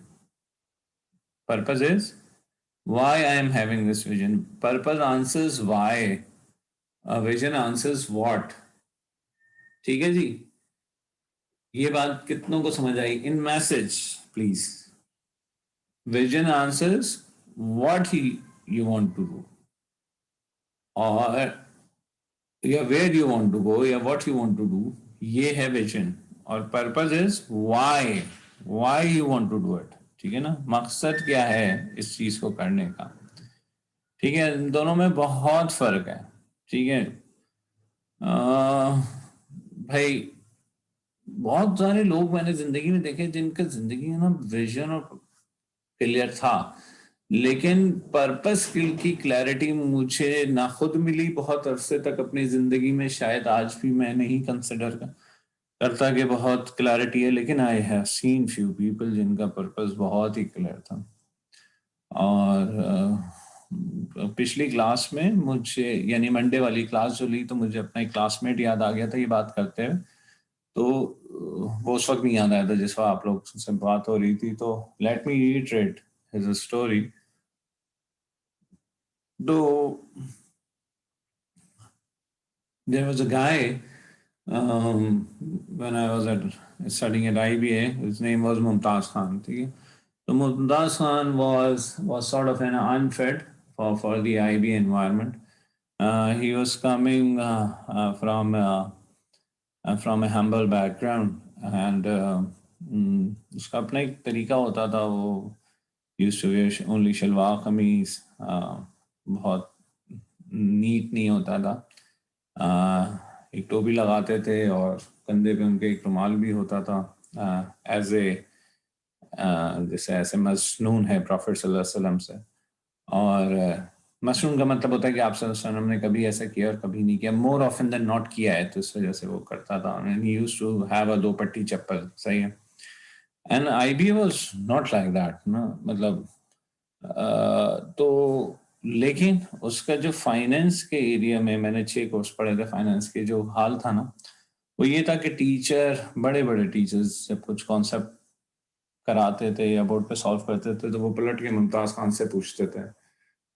Purpose is why I am having this vision. Purpose answers why. A vision answers what. ठीक है जी, ये बात कितनों को समझ आई? In message please. Vision answers what you want to do, or where you want to go, या what you want to do. ये है vision. और purpose is why you want to do it. ठीक है ना? मकसद क्या है इस चीज को करने का. ठीक है, इन दोनों में बहुत फर्क है. ठीक है भाई, बहुत सारे लोग मैंने जिंदगी में देखे जिनका जिंदगी में ना विजन और क्लियर था, लेकिन पर्पस की क्लैरिटी मुझे ना खुद मिली बहुत अरसे तक अपनी जिंदगी में. शायद आज भी मैं नहीं कंसिडर करता कि बहुत क्लैरिटी है, लेकिन I have seen few people जिनका पर्पस बहुत ही क्लियर था. और पिछली क्लास में मुझे, यानी मंडे वाली क्लास जो ली, तो मुझे अपना एक क्लासमेट याद आ गया था ये बात करते हुए. तो वो उस वक्त नहीं याद आया था जिस वक्त आप लोग से बात हो रही थी. तो let me retreat his story. तो there was a guy when I was studying at IBA. His name was Mumtaz Khan. ठीक है? So Mumtaz Khan was sort of an unfit for the IBA environment. He was coming from a humble background, and उसका अपना एक तरीका होता था. वो used to wear only salwar कमीज, बहुत नीट नहीं होता था. एक टोपी लगाते थे और कंधे पे उनके एक रुमाल भी होता था, एज ए जैसे ऐसे मसनून है प्रॉफेट सल्लल्लाहु अलैहि वसल्लम से. और मशरूम का मतलब होता है कि आपसे हमने कभी ऐसा किया और कभी नहीं किया, मोर ऑफन देन नॉट किया है, तो इस वजह से वो करता था। And he used to have a 2 पट्टी चप्पल, सही है। And IBA was not like that ना, मतलब तो लेकिन उसका जो फाइनेंस के एरिया में, मैंने 6 कोर्स पढ़े थे फाइनेंस के, जो हाल था ना वो ये था कि टीचर, बड़े बड़े टीचर्स जब कुछ कॉन्सेप्ट कराते थे या बोर्ड पे सॉल्व करते थे तो वो पलट के मुमताज खान से पूछते थे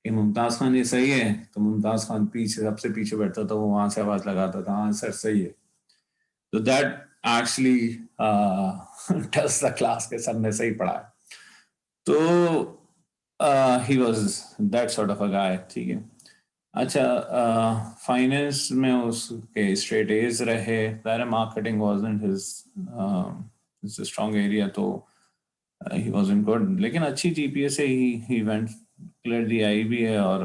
कि मुमताज खान ये सही है, तो मुमताज खान पीछे, सबसे पीछे बैठता था, वो वहां से आवाज लगाता था, हाँ सर सही है। तो that actually tells the class के सर ने सही पढ़ा है। तो he was that sort of a guy, ठीक है। अच्छा, फाइनेंस में उसके स्ट्रेट एज रहे, marketing wasn't his strong area, तो ही वाजंट गुड, लेकिन अच्छी GPA से he went clear the IBA। और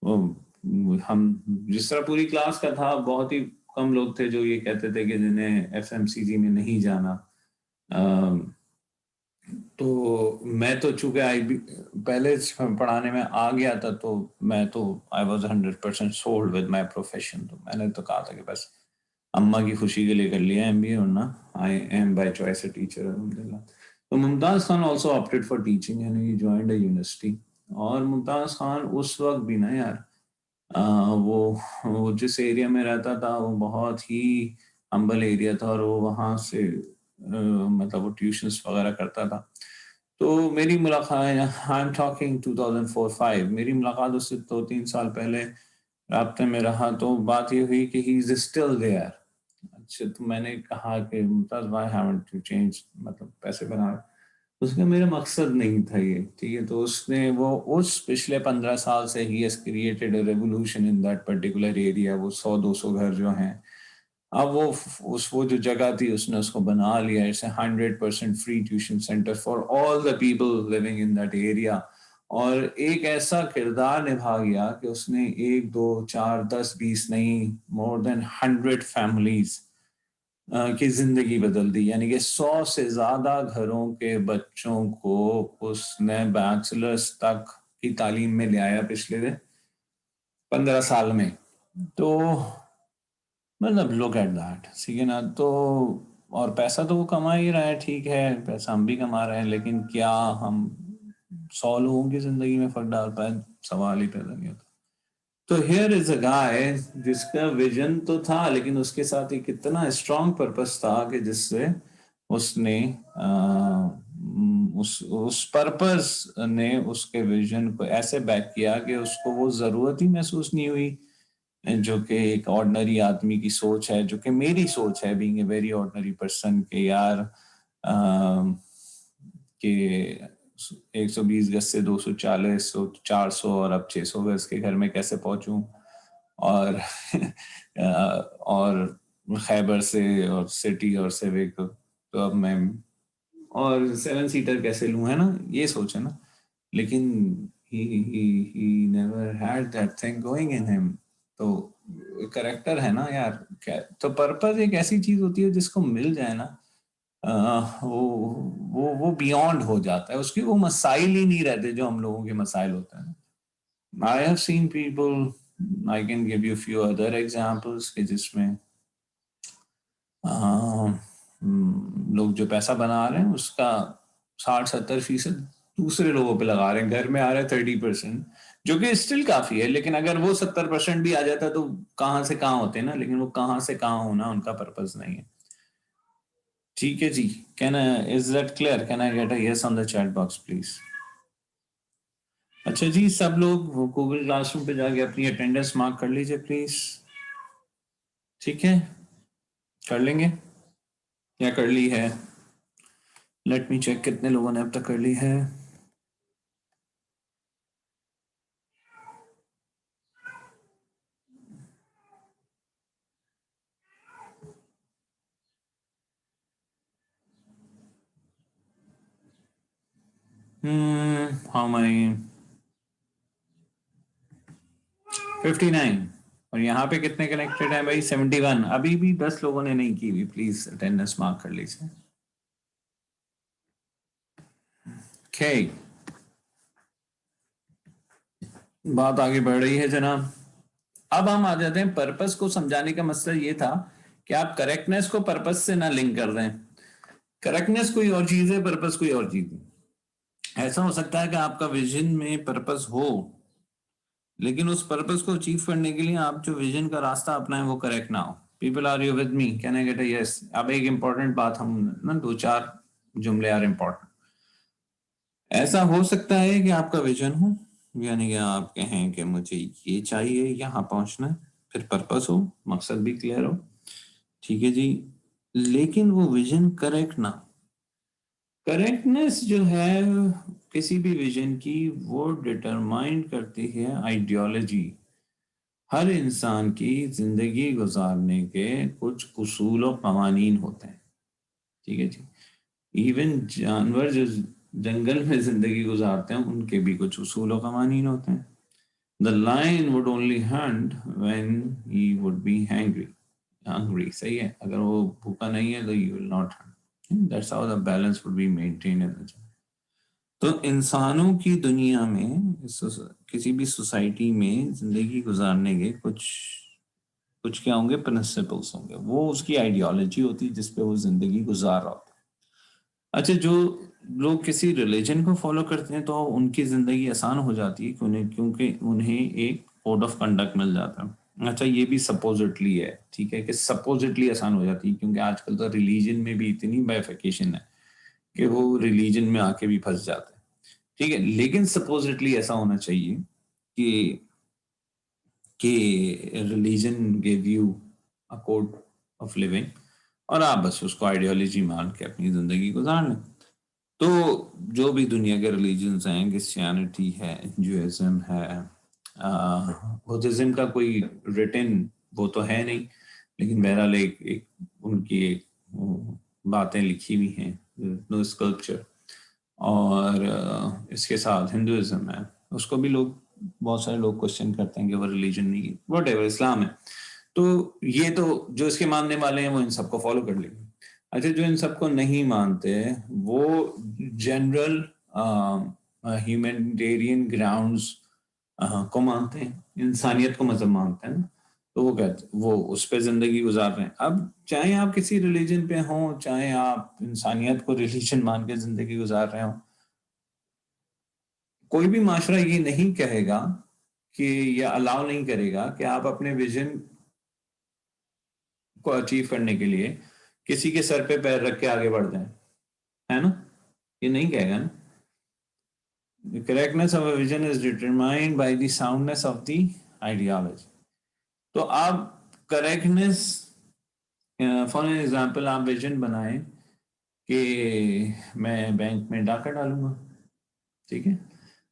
वो हम जिस तरह पूरी क्लास का था, बहुत ही कम लोग थे जो ये कहते थे कि जिन्हें FMCG में नहीं जाना। तो मैं तो चूंकि IB पहले पढ़ाने में आ गया था, तो मैं तो I was 100% sold with my profession. तो मैंने तो कहा था कि बस अम्मा की खुशी के लिए कर लिया MBA, और ना I am by choice a teacher अल्हम्दुलिल्लाह। तो Mumtaz Khan also opted for teaching and he joined a university. और मुमताज खान उस वक्त भी ना यार, वो जिस एरिया में रहता था वो बहुत ही हम्बल एरिया था, और वो वहाँ से मतलब वो ट्यूशन्स वगैरह करता था। तो मेरी मुलाकात, आई एम टॉकिंग 2004-05, मेरी मुलाकात उससे 2-3 साल पहले राब्ते में रहा, तो बात ये हुई कि ही इज स्टिल देयर। अच्छा, तो मैंने कहा कि Mumtaz why haven't you change, मतलब पैसे बना, उसका मेरा मकसद नहीं था ये, ठीक है। तो उसने वो उस पिछले 15 साल से he has created a revolution in that particular area. वो 100-200 घर जो हैं, अब वो जो जगह थी उसने उसको बना लिया। It's 100% free tuition centre for all the people living in that area. और एक ऐसा किरदार निभा गया कि उसने 1, 2, 4, 10, 20 नहीं, मोर देन 100 फैमिलीज की जिंदगी बदल दी। यानी कि 100 से ज्यादा घरों के बच्चों को उसने बैचलर्स तक की तालीम में ले आया पिछले 15 साल में। तो मतलब लुक एट दैट, ठीक है ना। तो और पैसा तो वो कमा ही रहा है, ठीक है, पैसा हम भी कमा रहे हैं, लेकिन क्या हम 100 लोगों की जिंदगी में फर्क डाल पाए, सवाल ही पैदा नहीं होता। तो हियर इज अ गाय जिसका विजन तो था, लेकिन उसके साथ एक इतना स्ट्रॉन्ग पर्पस था कि जिससे उसने उस पर्पस ने उसके विजन को ऐसे बैक किया कि उसको वो जरूरत ही महसूस नहीं हुई, जो कि एक ऑर्डिनरी आदमी की सोच है, जो कि मेरी सोच है, being a very ordinary person, के यार कि 120 गज से 240, 400 और अब 600 गज के घर में कैसे पहुंचूं, और और खैबर से और सिटी और सिविक, तो अब मैं और 7 सीटर कैसे लूं, है ना, ये सोच है ना। लेकिन he never had that thing going in him। तो करेक्टर है ना यार, क्या तो पर्पस एक ऐसी चीज होती है जिसको मिल जाए ना, वो बियॉन्ड हो जाता है, उसके वो मसाइल ही नहीं रहते जो हम लोगों के मसाइल होते हैं। I have seen people, I can give you few other examples के जिसमें लोग जो पैसा बना रहे हैं उसका 60-70% दूसरे लोगों पे लगा रहे हैं, घर में आ रहा है 30%, जो कि स्टिल काफी है। लेकिन अगर वो 70% भी आ जाता तो कहां से कहां होते ना, लेकिन वो कहां से कहां होना उनका पर्पस नहीं है। ठीक है जी, can is that clear? Can I get a yes on the chat box please? अच्छा जी, सब लोग गूगल क्लासरूम पे जाके अपनी अटेंडेंस मार्क कर लीजिए प्लीज। ठीक है, कर लेंगे या कर ली है? लेट मी चेक कितने लोगों ने अब तक कर ली है। How many? 59। और यहाँ पे कितने कनेक्टेड हैं भाई? 71। अभी भी 10 लोगों ने नहीं की हुई, प्लीज अटेंडेंस मार्क कर लीजिए। ओके, बात आगे बढ़ रही है जनाब। अब हम आ जाते हैं पर्पस को समझाने का मसला ये था कि आप करेक्टनेस को पर्पस से ना लिंक कर दें। करेक्टनेस कोई और चीज है, पर्पस कोई और चीज है। ऐसा हो सकता है कि आपका विजन में पर्पस हो, लेकिन उस पर्पस को अचीव करने के लिए आप जो विजन का रास्ता अपनाएं वो करेक्ट ना हो। People are you with me, can I get a yes? अब एक इंपॉर्टेंट बात, हम ना 2-4 जुमले आर इंपॉर्टेंट। ऐसा हो सकता है कि आपका विजन हो, यानी कि आप कहें कि मुझे ये चाहिए, यहाँ पहुंचना है, फिर पर्पस हो, मकसद भी क्लियर हो, ठीक है जी, लेकिन वो विजन करेक्ट ना। करेक्टनेस जो है किसी भी विजन की, वो डिटरमाइन करती है आइडियोलॉजी। हर इंसान की जिंदगी गुजारने के कुछ उसूल और कवानीन होते हैं, ठीक है जी। इवन जानवर जो जंगल में जिंदगी गुजारते हैं उनके भी कुछ उसूल और कवानीन होते हैं। The lion would only hunt when he would be hungry, सही है। अगर वो भूखा नहीं है तो he will not hunt. That's how the balance would be maintained in the jungle. तो इंसानों की दुनिया में, किसी भी सोसाइटी में जिंदगी गुजारने के कुछ क्या होंगे, प्रिंसिपल्स होंगे। वो उसकी आइडियोलॉजी होती है जिसपे वो जिंदगी गुजार रहा होता है। अच्छा, जो लोग किसी रिलीजन को फॉलो करते हैं तो उनकी जिंदगी आसान हो जाती है क्योंकि उन्हें एक कोड ऑफ कंडक्ट मिल जाता है। अच्छा, ये भी सपोजिटली है, ठीक है, कि सपोजिटली आसान हो जाती है क्योंकि आजकल तो रिलीजन में भी इतनी बाइफिकेशन है कि वो रिलीजन में आके भी फंस जाते हैं, ठीक है। लेकिन सपोजिटली ऐसा होना चाहिए कि religion give you a code of living और आप बस उसको आइडियोलॉजी मान के अपनी जिंदगी गुजार लें। तो जो भी दुनिया के रिलीजन्स हैं, क्रिश्चियनिटी है, जुडाइज्म है, बुद्धिज्म का कोई रिटन वो तो है नहीं, लेकिन बहरहाल एक उनकी एक बातें लिखी हुई हैं, नो स्कल्पचर। और इसके साथ हिंदुइज्म है, उसको भी लोग, बहुत सारे लोग क्वेश्चन करते हैं कि वो रिलीजन नहीं है, व्हाटएवर, इस्लाम है। तो ये तो जो इसके मानने वाले हैं वो इन सबको फॉलो कर लेंगे। अच्छा, जो इन सबको नहीं मानते वो जनरल ह्यूमैनिटेरियन ग्राउंड्स को मानते हैं, इंसानियत को मजहब मानते हैं ना, तो वो कहते वो उस पर जिंदगी गुजार रहे हैं। अब चाहे आप किसी रिलीजन पे हों, चाहे आप इंसानियत को रिलीजन मान के जिंदगी गुजार रहे हो, कोई भी माशरा ये नहीं कहेगा कि या अलाउ नहीं करेगा कि आप अपने विजन को अचीव करने के लिए किसी के सर पे पैर रख के आगे बढ़ जाए, है ना? ये नहीं कहेगा ना। The correctness of a vision is determined by the soundness of the ideology. तो आप करेक्टनेस, फॉर एग्जाम्पल, आप विजन बनाएं कि मैं बैंक में डाका डालूंगा, ठीक है।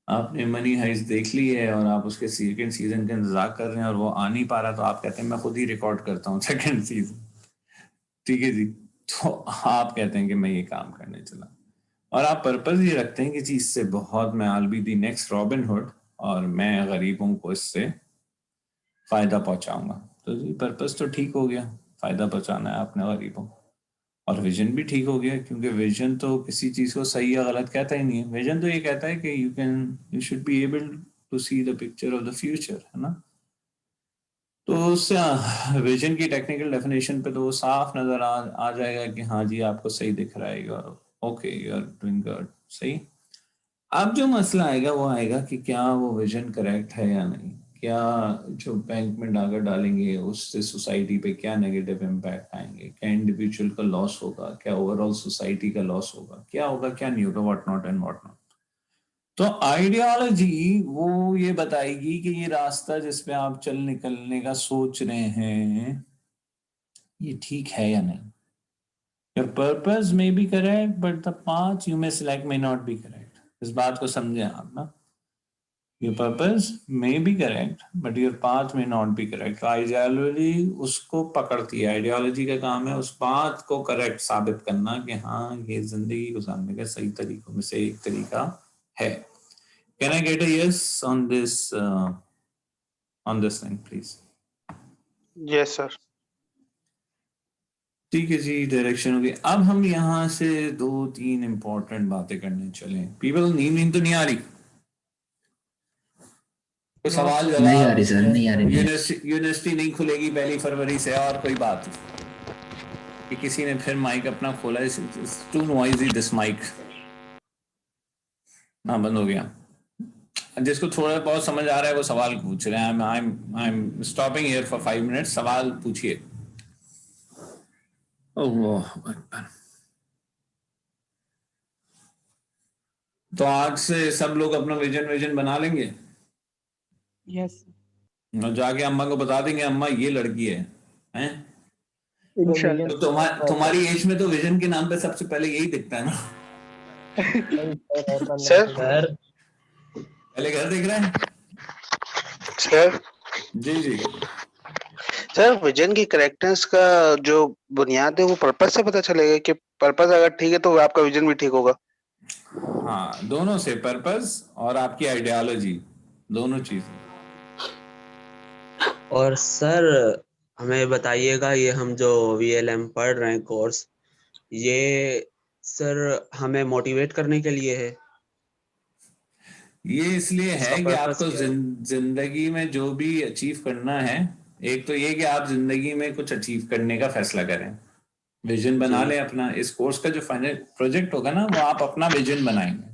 आपने मनी हाइस्ट देख ली है और आप उसके सेकंड सीजन का इंतजार कर रहे हैं और वो आ नहीं पा रहा, तो आप कहते हैं मैं खुद ही रिकॉर्ड करता हूँ सेकंड सीजन, ठीक है जी। तो आप कहते हैं कि मैं ये काम करने चला, और आप पर्पस ये रखते हैं कि जी इससे बहुत, मैं I'll be the next Robin Hood और मैं गरीबों को इससे फायदा पहुंचाऊंगा। तो जी पर्पस तो ठीक हो गया, फायदा पहुंचाना है अपने गरीबों को, और विजन भी ठीक हो गया क्योंकि विजन तो किसी चीज को सही या गलत कहता ही नहीं है। विजन तो ये कहता है कि you should be able to see the picture of the future, है ना। तो उससे विजन की टेक्निकल डेफिनेशन पे तो वो साफ नजर आ जाएगा कि हाँ जी आपको सही दिख रहा है, okay, you are doing good, सही। अब जो मसला आएगा वो आएगा कि क्या वो विजन करेक्ट है या नहीं, क्या जो बैंक में डाका डालेंगे उससे सोसाइटी पे क्या नेगेटिव इम्पैक्ट आएंगे, क्या इंडिविजुअल का लॉस होगा, क्या ओवरऑल सोसाइटी का लॉस होगा, क्या होगा क्या नहीं होगा, what not and what not. तो आइडियोलॉजी वो ये बताएगी कि ये रास्ता जिस पे आप निकलने का सोच रहे हैं ये ठीक है या नहीं। Your purpose may be correct, but the path you may select may not be correct. इस बात को समझें आप ना। Your purpose may be correct, but your path may not be correct. Ideology उसको पकड़ती है, आइडियोलॉजी का काम है उस बात को करेक्ट साबित करना कि हाँ ये जिंदगी गुजारने का सही तरीकों में से एक तरीका है। Can I get a yes on this thing, please? Yes, sir. ठीक है जी, डायरेक्शन हो गई। अब हम यहाँ से 2-3 इंपॉर्टेंट बातें करने चले। पीपल नींद तो नहीं आ रही? तो सवाल नहीं आ जवाब रही सर, नहीं आ रही। यूनिवर्सिटी नहीं खुलेगी 1 फरवरी से, और कोई बात कि किसी ने फिर माइक अपना खोला, टू नॉइजी दिस माइक। हाँ, बंद हो गया। जिसको थोड़ा बहुत समझ आ रहा है वो सवाल पूछ रहे हैं। I am stopping here for 5 minutes. सवाल पूछिए। अल्लाह अकबर। तो आज से सब लोग अपना विजन बना लेंगे यस और जाके अम्मा को बता देंगे, अम्मा ये लड़की है, हैं? इंशाल्लाह। तो तुम्हारी एज में तो विजन के नाम पे सबसे पहले यही दिखता है ना। सर सर पहले घर दिख रहा है। सर जी जी। सर विजन की करेक्टनेस का जो बुनियाद है वो पर्पस से पता चलेगा कि पर्पस अगर ठीक है तो आपका विजन भी ठीक होगा। हाँ, दोनों से, पर्पस और आपकी आइडियोलॉजी, दोनों चीजें। और सर हमें बताइएगा, ये हम जो VLM पढ़ रहे हैं कोर्स, ये सर हमें मोटिवेट करने के लिए है? ये इसलिए इसका है कि पर्पस आपको क्या है? जिंदगी में जो भी अचीव करना है, एक तो ये कि आप जिंदगी में कुछ अचीव करने का फैसला करें, विजन बना जी। लें अपना। इस कोर्स का जो फाइनल प्रोजेक्ट होगा ना, वो आप अपना विजन बनाएंगे।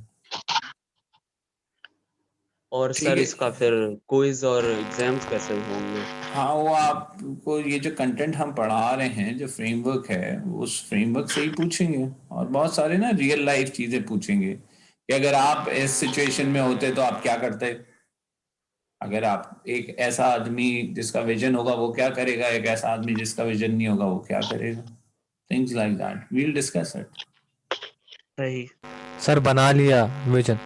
और ठीक सर है। इसका फिर क्विज और एग्जाम्स कैसे होंगे? हाँ, वो आपको ये जो कंटेंट हम पढ़ा रहे हैं, जो फ्रेमवर्क है, उस फ्रेमवर्क से ही पूछेंगे, और बहुत सारे ना रियल लाइफ चीजें पूछेंगे कि अगर आप इस सिचुएशन में होते तो आप क्या करते। अगर आप एक ऐसा आदमी जिसका विजन होगा वो क्या करेगा, एक ऐसा आदमी जिसका विजन नहीं होगा वो क्या करेगा। Things like that we will discuss it. सही। सर बना लिया विजन।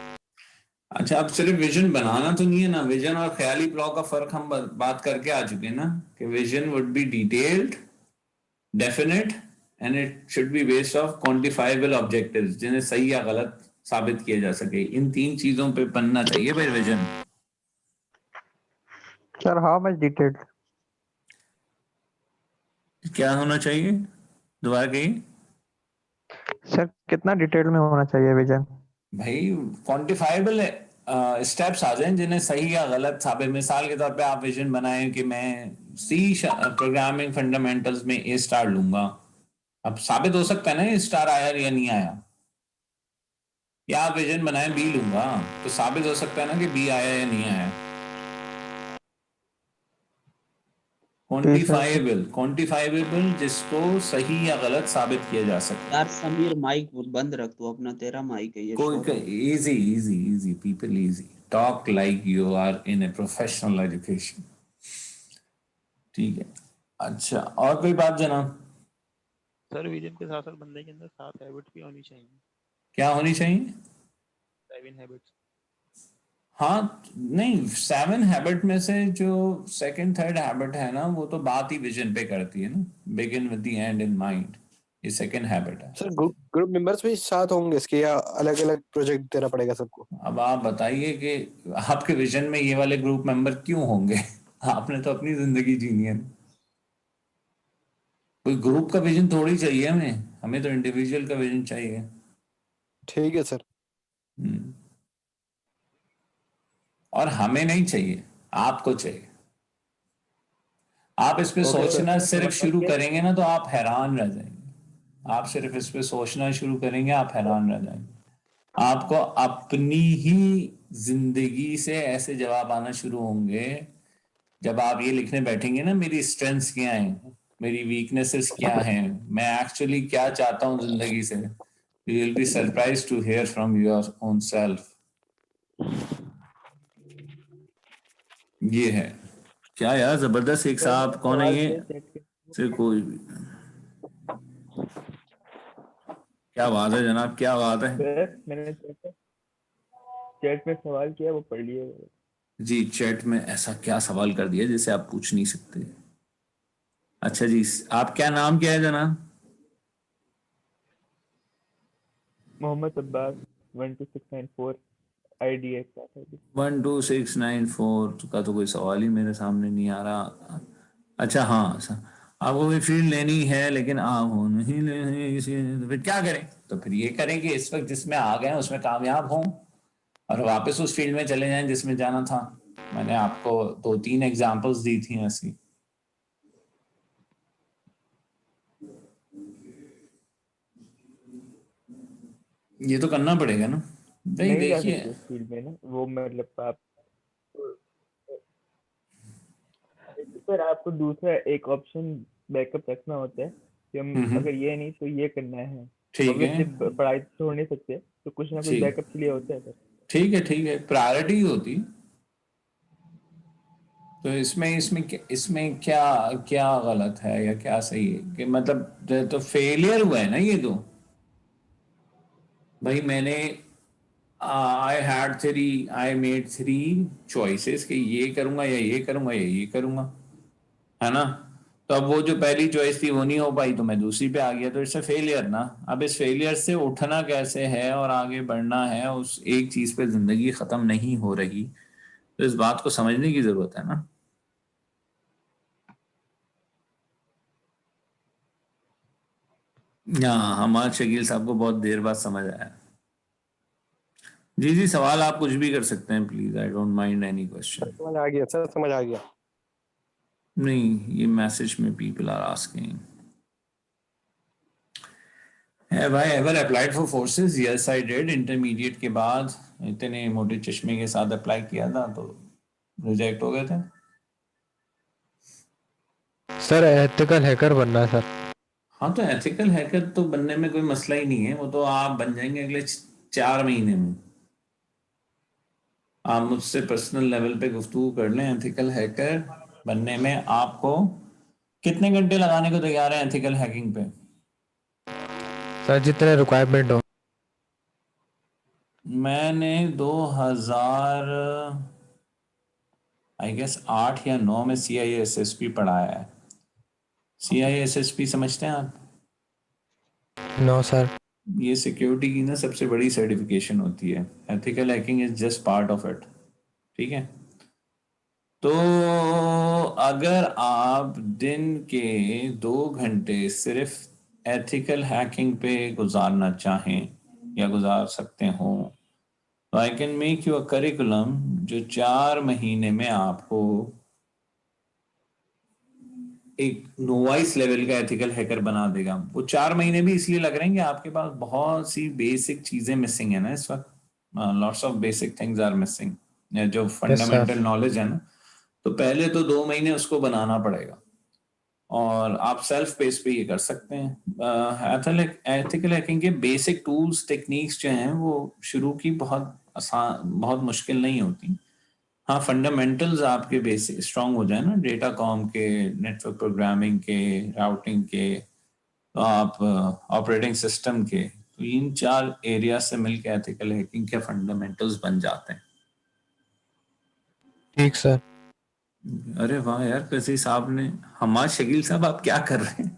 अच्छा, अब सिर्फ विजन बनाना तो नहीं है ना। विजन और ख्याली प्लान का फर्क हम बात करके आ चुके हैं ना, कि vision would be detailed, definite, and it should be based of quantifiable objectives, जिन्हें सही या गलत साबित किया जा सके। इन 3 चीजों पे बनना चाहिए भाई vision. Sir how much detailed? क्या होना चाहिए, दोबारा कहिए। सर कितना डिटेल में होना चाहिए विजन? भाई क्वांटिफाइबल स्टेप्स आ जाएं जिन्हें सही या गलत साबित। मिसाल के तौर पे आप विजन बनाएं कि मैं सी प्रोग्रामिंग फंडामेंटल्स में ए स्टार लूंगा। अब साबित हो सकता है ना ए स्टार आया या नहीं आया। या आप विजन बनाएं बी लूंगा, तो साबित हो सकता है ना कि बी आया या नहीं आया। क्वांटिफाइबल जिसको सही या गलत साबित किया जा सके। यार समीर माइक बंद रख तू अपना, तेरा माइक है ये। कोई easy easy easy people, easy talk like you are in a professional education. ठीक है। अच्छा, और कोई बात जनाब? सर विजन के साथ साथ बंदे के अंदर 7 हैबिट्स भी होनी चाहिए। क्या होनी चाहिए? 7 हैबिट्स। हाँ, नहीं, 7 हैबिट में से जो सेकंड थर्ड हैबिट है ना, वो तो बात ही विजन पे करती है ना। Begin with the and in mind, ये सेकंड हैबिट है। सर ग्रुप मेंबर्स भी साथ होंगे इसके, या अलग अलग प्रोजेक्ट देना पड़ेगा सबको? अब आप बताइए कि आपके विजन में ये वाले ग्रुप मेंबर क्यों होंगे? आपने तो अपनी जिंदगी जीनी है। कोई ग्रुप का विजन थोड़ी चाहिए हमें, हमें तो इंडिविजुअल का विजन चाहिए। ठीक है सर। और हमें नहीं चाहिए, आपको चाहिए। आप इस पे Okay, सोचना sir. सिर्फ शुरू करेंगे ना तो आप हैरान रह जाएंगे। आप सिर्फ इस पे सोचना शुरू करेंगे, आप हैरान रह जाएंगे। आपको अपनी ही जिंदगी से ऐसे जवाब आना शुरू होंगे जब आप ये लिखने बैठेंगे ना, मेरी स्ट्रेंथ्स क्या हैं, मेरी वीकनेसेस क्या हैं, मैं एक्चुअली क्या चाहता हूं जिंदगी से। You will be surprised to hear from your own self. ये है क्या यार, जबरदस्त। एक साहब कौन है ये? सिर्फ कोई भी। क्या बात है जनाब, क्या बात है? मैंने चैट में सवाल किया, वो पढ़ लिए। जी, चैट में ऐसा क्या सवाल कर दिया जिसे आप पूछ नहीं सकते? अच्छा जी, आप क्या नाम क्या है जनाब? मोहम्मद अब्बास 12694 IDX 12694 का तो कोई सवाल ही मेरे सामने नहीं आ रहा। अच्छा हाँ, आपको कोई फील्ड लेनी है लेकिन आप हो नहीं तो फिर क्या करें? तो फिर ये करें कि इस वक्त जिसमें आ गए उसमें कामयाब हों और वापस उस फील्ड में चले जाएं जिसमें जाना था। मैंने आपको 2-3 एग्जांपल्स दी थी ऐसी। ये तो करना पड़ेगा ना भाई। नहीं जा देखिए सकते उस फील्ड में ना, वो मतलब आप सर आपको दूसरा एक ऑप्शन बैकअप रखना होता है कि हम अगर ये नहीं तो ये करना है। ठीक है, ऑब्वियसली पढ़ाई तो छोड़ नहीं सकते, तो कुछ ना कुछ ठीक बैकअप के लिए होता है सर। ठीक है, प्रायोरिटी होती। तो इसमें क्या क्या गलत है या क्या सही है कि मतलब तो फेलियर हुआ है ना ये तो। भाई मैंने आई मेड 3 चॉइसेस कि ये करूंगा या ये करूंगा या ये करूंगा, है ना। तो अब वो जो पहली चॉइस थी वो नहीं हो पाई तो मैं दूसरी पे आ गया, तो इट्स अ फेलियर ना। अब इस फेलियर से उठना कैसे है और आगे बढ़ना है, उस एक चीज पे जिंदगी खत्म नहीं हो रही, तो इस बात को समझने की जरूरत है ना। हाँ, हमारे शकील साहब को बहुत देर बाद समझ आया। जी जी, सवाल आप कुछ भी कर सकते हैं please, I don't mind any question. समझ आ गया सर, समझ आ गया। नहीं, ये मैसेज में people are asking Have I ever applied for forces? Yes, I did. Intermediate के बाद इतने मोटे चश्मे के साथ अप्लाई किया था तो रिजेक्ट हो गए थे। सर एथिकल हैकर बनना है सर। हाँ, तो एथिकल हैकर तो बनने में कोई मसला ही नहीं है, वो तो आप बन जाएंगे अगले 4 महीने में। आप मुझसे पर्सनल लेवल पे गुफ्तगू कर लें। एथिकल हैकर बनने में आपको कितने घंटे लगाने को तैयार है एथिकल हैकिंग पे? सर जितने रिक्वायरमेंट हो। मैंने 2000 आई गेस 8 या 9 में CISSP पढ़ाया है। CISSP समझते हैं आप? No sir. ये सिक्योरिटी की ना सबसे बड़ी सर्टिफिकेशन होती है। Ethical hacking is just part of it, ठीक है। तो अगर आप दिन के 2 घंटे सिर्फ एथिकल हैकिंग पे गुजारना चाहें या गुजार सकते हो, तो I can make you a curriculum जो 4 महीने में आपको एक नोवाइस लेवल का एथिकल हैकर बना देगा। वो 4 महीने भी इसलिए लग रहे हैं कि आपके पास बहुत सी बेसिक चीजें मिसिंग है ना इस वक्त। Lots of basic things are missing, जो यस सर। फंडामेंटल नॉलेज है ना। तो पहले तो 2 महीने उसको बनाना पड़ेगा और आप सेल्फ पेस पे ये कर सकते हैं। एथिकल हैकिंग के बेसिक टूल्स टेक्निक्स जो हैं वो शुरू की बहुत आसान, बहुत मुश्किल नहीं होती। हाँ, फंडामेंटल्स आपके बेसिक स्ट्रांग हो जाए ना, डेटा कॉम के, नेटवर्क प्रोग्रामिंग के, राउटिंग के, तो आप ऑपरेटिंग सिस्टम के, तो इन 4 एरिया से मिलकर एथिकल हैकिंग के फंडामेंटल्स बन जाते हैं। ठीक सर। अरे वाह यार, कैसे साहब ने, हमारे शकील साहब आप क्या कर रहे हैं?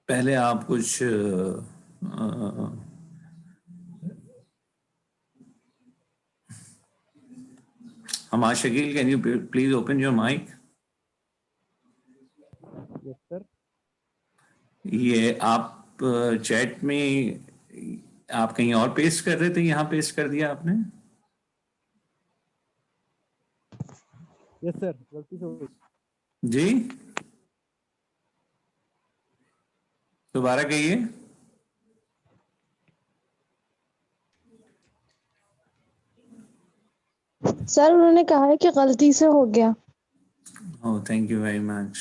पहले आप कुछ हमारे Shakeel, can you please open your mic? Yes sir. ये आप चैट में आप कहीं और पेस्ट कर रहे थे, यहाँ पेस्ट कर दिया आपने? यस सर, गलती से हो गई। जी, दोबारा कहिए। सर उन्होंने कहा है कि गलती से हो गया। Oh, thank you very much.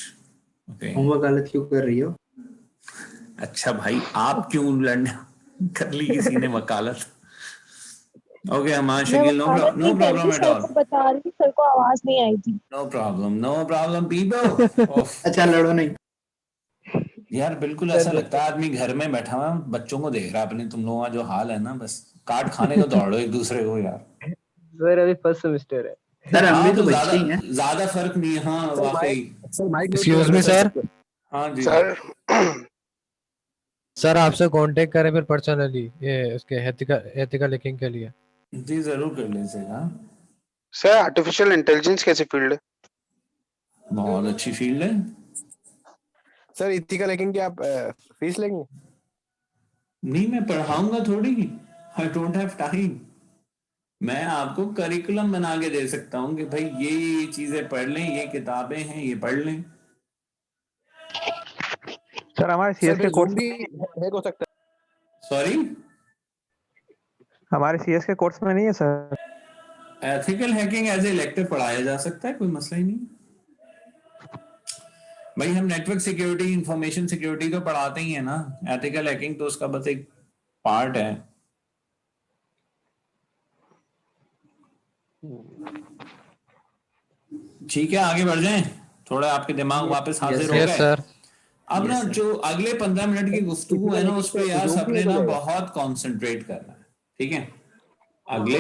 Okay, homework गलत क्यों कर रही हो? अच्छा भाई, आप क्यों लड़ने कर ली किसी ने वकालत? ओके, हमारा मैं शकील, नो वकालत नहीं कर प्रॉब्लम रही, एट सर ऑल। को बता रही, सर को आवाज नहीं आई थी। No problem people. अच्छा लड़ो नहीं। यार बिल्कुल ऐसा लगता है आदमी घर में बैठा हुआ बच्चों को देख रहा है अपने। तुम लोगों का जो हाल है ना, बस काट खाने को दौड़ो एक दूसरे को यार। सर अभी फर्स्ट सेमेस्टर है। सर हम भी हाँ, तो तो बच्चे ही हैं। ज्यादा फर्क नहीं है। हाँ वाकई। Excuse me sir. हाँ जी सर सर आपसे कांटेक्ट करें फिर पर्सनली ये उसके एथिकल हैकिंग के लिए। जी, जरूर कर लीजिएगा। सर आर्टिफिशियल इंटेलिजेंस कैसी फील्ड है? बहुत अच्छी फील्ड है। सर एथिकल हैकिंग की आप फीस लेंगे? नहीं, मैं पढ़ाऊंगा थोड़ी, आई डोंट हैव टाइम। मैं आपको करिकुलम बना के दे सकता हूँ कि भाई ये चीजें पढ़ लें, ये किताबें हैं, ये पढ़ लें। सर हमारे सीएस के कोर्स भी हैक हो सकता सॉरी, हमारे सीएस के कोर्स में नहीं है sir. Ethical hacking as a elective पढ़ाया जा सकता है, कोई मसला ही नहीं। भाई हम नेटवर्क सिक्योरिटी, इंफॉर्मेशन सिक्योरिटी तो पढ़ाते ही है ना, एथिकल हैकिंग तो उसका बस एक पार्ट है। ठीक है, आगे बढ़ जाएं, थोड़ा आपके दिमाग वापस हाजिर हो गए। सर अब ना जो अगले 15 मिनट की गुफ्तगू है ना, उस पर यार सबने ना बहुत कंसंट्रेट करना है, ठीक है? अगले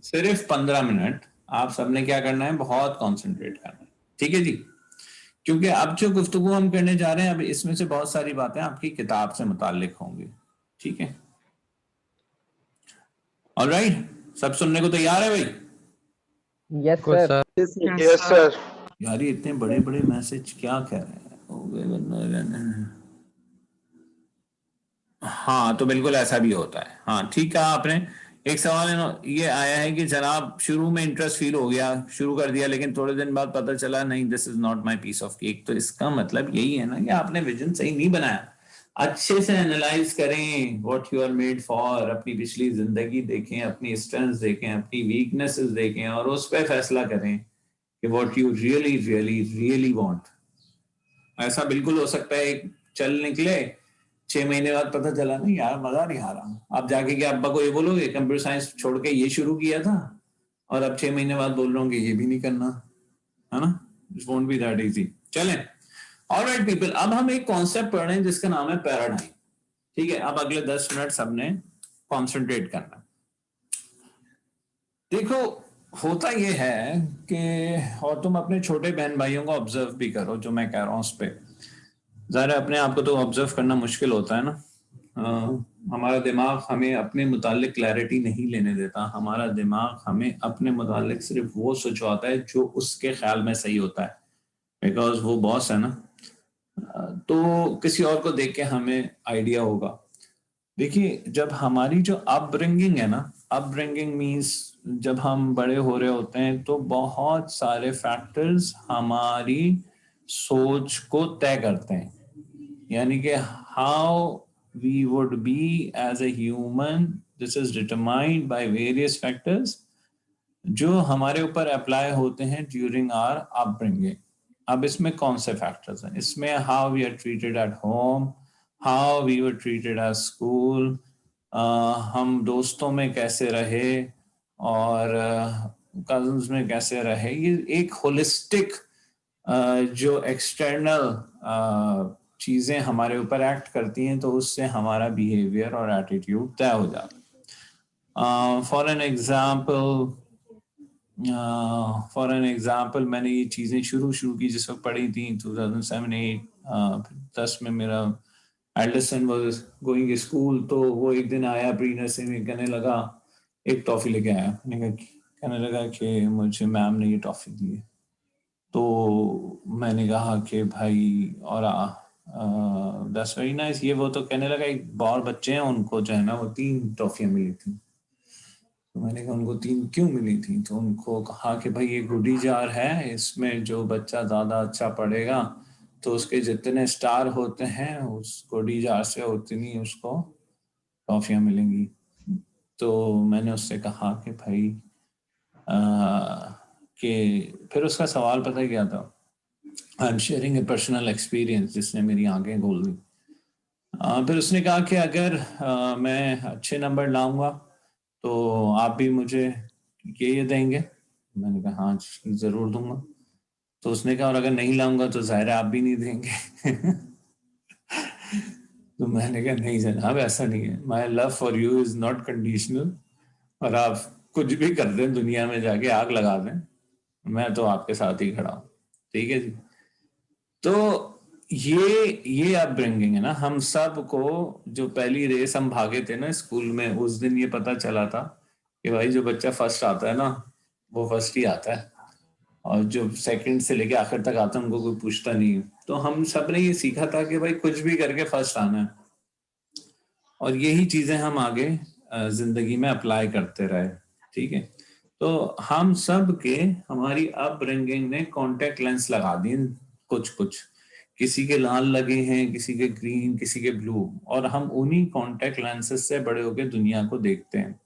सिर्फ 15 मिनट आप सबने क्या करना है, बहुत कंसंट्रेट करना है, ठीक है जी? क्योंकि अब जो गुफ्तगू हम करने जा रहे हैं, अब इसमें से बहुत सारी बातें आपकी किताब से मुताल्लिक होंगी, ठीक है? ऑलराइट, सब सुनने को तैयार है भाई? Yes sir. Yes sir. यार ये इतने बड़े बड़े मैसेज क्या कह रहे हैं? हाँ, तो बिल्कुल ऐसा भी होता है। हाँ, ठीक कहा आपने। एक सवाल ये आया है कि जनाब शुरू में इंटरेस्ट फील हो गया, शुरू कर दिया, लेकिन थोड़े दिन बाद पता चला नहीं, this is not my piece of cake. तो इसका मतलब यही है ना कि आपने विजन सही नहीं बनाया। अच्छे से एनालाइज करें what you are made for, अपनी पिछली जिंदगी देखें, अपनी स्ट्रेंथ्स देखें, अपनी वीकनेसेस देखें और उस पर फैसला करें कि what you really really really want. ऐसा बिल्कुल हो सकता है चल निकले, 6 महीने बाद पता चला नहीं यार मजा नहीं आ रहा। आप जाके क्या अब्बा को ये बोलोगे कंप्यूटर साइंस छोड़ के ये शुरू किया था और अब 6 महीने बाद बोल रहा हूँ कि ये भी नहीं करना, है ना? It won't be that easy. चलें, ऑलराइट पीपल, अब हम एक कॉन्सेप्ट पढ़ रहे हैं जिसका नाम है पैराडाइम, ठीक है? अब अगले 10 मिनट सबने कॉन्सेंट्रेट करना। देखो होता ये है कि, और तुम अपने छोटे बहन भाइयों को ऑब्जर्व भी करो जो मैं कह रहा हूँ उस पर। ज़ाहिर अपने आप को तो ऑब्जर्व करना मुश्किल होता है ना। हमारा दिमाग हमें अपने मुतालिक क्लैरिटी नहीं लेने देता। हमारा दिमाग हमें अपने मुतालिक सिर्फ वो सोचवाता है जो उसके ख्याल में सही होता है, बिकॉज वो बॉस है ना। तो किसी और को देख के हमें आइडिया होगा। देखिए, जब हमारी जो अपब्रिंगिंग है ना, अपब्रिंगिंग मीन्स जब हम बड़े हो रहे होते हैं तो बहुत सारे फैक्टर्स हमारी सोच को तय करते हैं। यानी कि how we would be as a human, this is determined by various factors जो हमारे ऊपर अप्लाई होते हैं ड्यूरिंग आवर अपब्रिंगिंग। अब इसमें कौन से फैक्टर्स हैं? इसमें how we are treated at home, how we were treated at school, हम दोस्तों में कैसे रहे और कजन्स में कैसे रहे। ये एक होलिस्टिक जो एक्सटर्नल चीज़ें हमारे ऊपर एक्ट करती हैं, तो उससे हमारा बिहेवियर और एटीट्यूड तय हो जाता है। फॉर एन एग्जाम्पल मैंने ये चीज़ें शुरू की जिस वक्त पढ़ी थी 2007-8, 10 में मेरा एल्डरसन वाज गोइंग स्कूल। तो वो एक दिन आया प्री नर्सरी में, कहने लगा, एक टॉफ़ी लेके आया, कहने लगा कि मुझे मैम ने ये टॉफ़ी दी है। तो मैंने कहा कि भाई और दैट्स वेरी नाइस ये वो। तो कहने लगा एक और बच्चे हैं उनको जो है ना वो 3 टॉफियां मिली थी। तो मैंने कहा उनको 3 क्यों मिली थी? तो उनको कहा कि भाई ये गुडी जार है, इसमें जो बच्चा ज़्यादा अच्छा पढ़ेगा तो उसके जितने स्टार होते हैं उस गुडी जार से उतनी उसको टॉफियां मिलेंगी। तो मैंने उससे कहा कि भाई कि फिर उसका सवाल पता क्या था? I am sharing A personal experience जिसने मेरी आंखें खोल दी। फिर उसने कहा कि अगर मैं अच्छे नंबर लाऊंगा तो आप भी मुझे ये देंगे? मैंने कहा हाँ ज़रूर दूंगा। तो उसने कहा और अगर नहीं लाऊंगा तो ज़ाहिर है आप भी नहीं देंगे। तो मैंने कहा नहीं जनाब ऐसा नहीं है, my love for you is not conditional, और आप कुछ भी कर दें दुनिया में जाके आग लगा दें, मैं तो आपके साथ ही खड़ा हूँ, ठीक है जी। तो ये अपब्रिंगिंग है ना। हम सब को जो पहली रेस हम भागे थे ना स्कूल में, उस दिन ये पता चला था कि भाई जो बच्चा फर्स्ट आता है ना वो फर्स्ट ही आता है, और जो सेकंड से लेके आखिर तक आता है उनको कोई पूछता नहीं। तो हम सब ने ये सीखा था कि भाई कुछ भी करके फर्स्ट आना है, और यही चीजें हम आगे जिंदगी में अप्लाई करते रहे। ठीक है। तो हम सब के हमारी अपब्रिंगिंग ने कॉन्टेक्ट लेंस लगा दिए कुछ, किसी के लाल लगे हैं, किसी के ग्रीन, किसी के ब्लू, और हम उन्हीं कॉन्टेक्ट लेंसेज से बड़े होकर दुनिया को देखते हैं।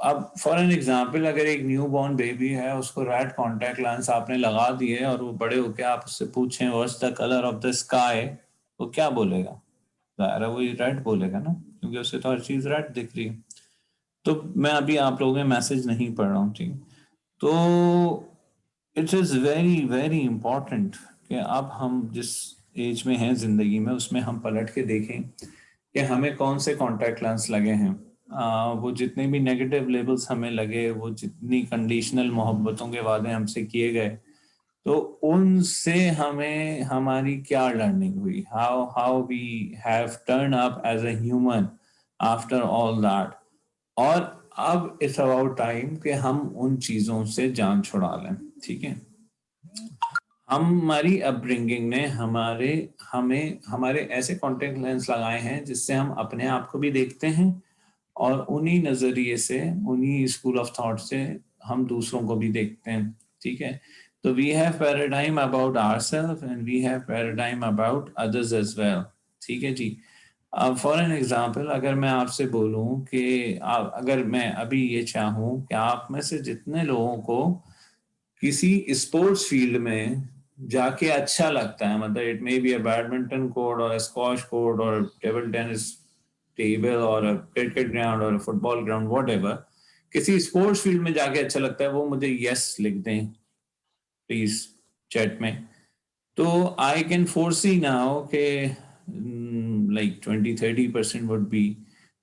अब फॉर एन एग्जाम्पल, अगर एक न्यू बॉर्न बेबी है, उसको रेड कॉन्टेक्ट लेंस आपने लगा दिए और वो बड़े होके आप उससे पूछें what's the colour of the sky, वो क्या बोलेगा? ज़ाहिर है वो रेड बोलेगा ना, क्योंकि उसे तो हर चीज रेड दिख रही है। तो मैं अभी आप लोगों में मैसेज नहीं पढ़ रहा हूँ, ठीक। तो it is very very important कि अब हम जिस एज में हैं जिंदगी में, उसमें हम पलट के देखें कि हमें कौन से कॉन्टैक्ट लेंस लगे हैं। वो जितने भी नेगेटिव लेबल्स हमें लगे, वो जितनी कंडीशनल मोहब्बतों के वादे हमसे किए गए, तो उनसे हमें हमारी क्या लर्निंग हुई, how we have turn up as a human after all that. और अब इट्स अबाउट टाइम कि हम उन चीजों से जान छुड़ा लें, ठीक है। हमारी अपब्रिंगिंग ने हमारे ऐसे कॉन्टेक्ट लेंस लगाए हैं जिससे हम अपने आप को भी देखते हैं, और उन्हीं नजरिए से, उन्हीं स्कूल ऑफ थॉट से हम दूसरों को भी देखते हैं, ठीक है। तो we have paradigm about ourselves and we have paradigm about others as well, ठीक है जी। फॉर एन एग्जाम्पल, अगर मैं आपसे बोलूं कि अगर मैं अभी ये चाहूं कि आप में से जितने लोगों को किसी स्पोर्ट्स फील्ड में जाके अच्छा लगता है, मतलब it may be a badminton court और स्क्वॉश कोर्ट और टेबल टेनिस टेबल और क्रिकेट ग्राउंड और फुटबॉल ग्राउंड, व्हाटएवर, किसी स्पोर्ट्स फील्ड में जाके अच्छा लगता है, वो मुझे यस लिख दें प्लीज चैट में। तो आई कैन फोरसी नाउ के like 20-30% would be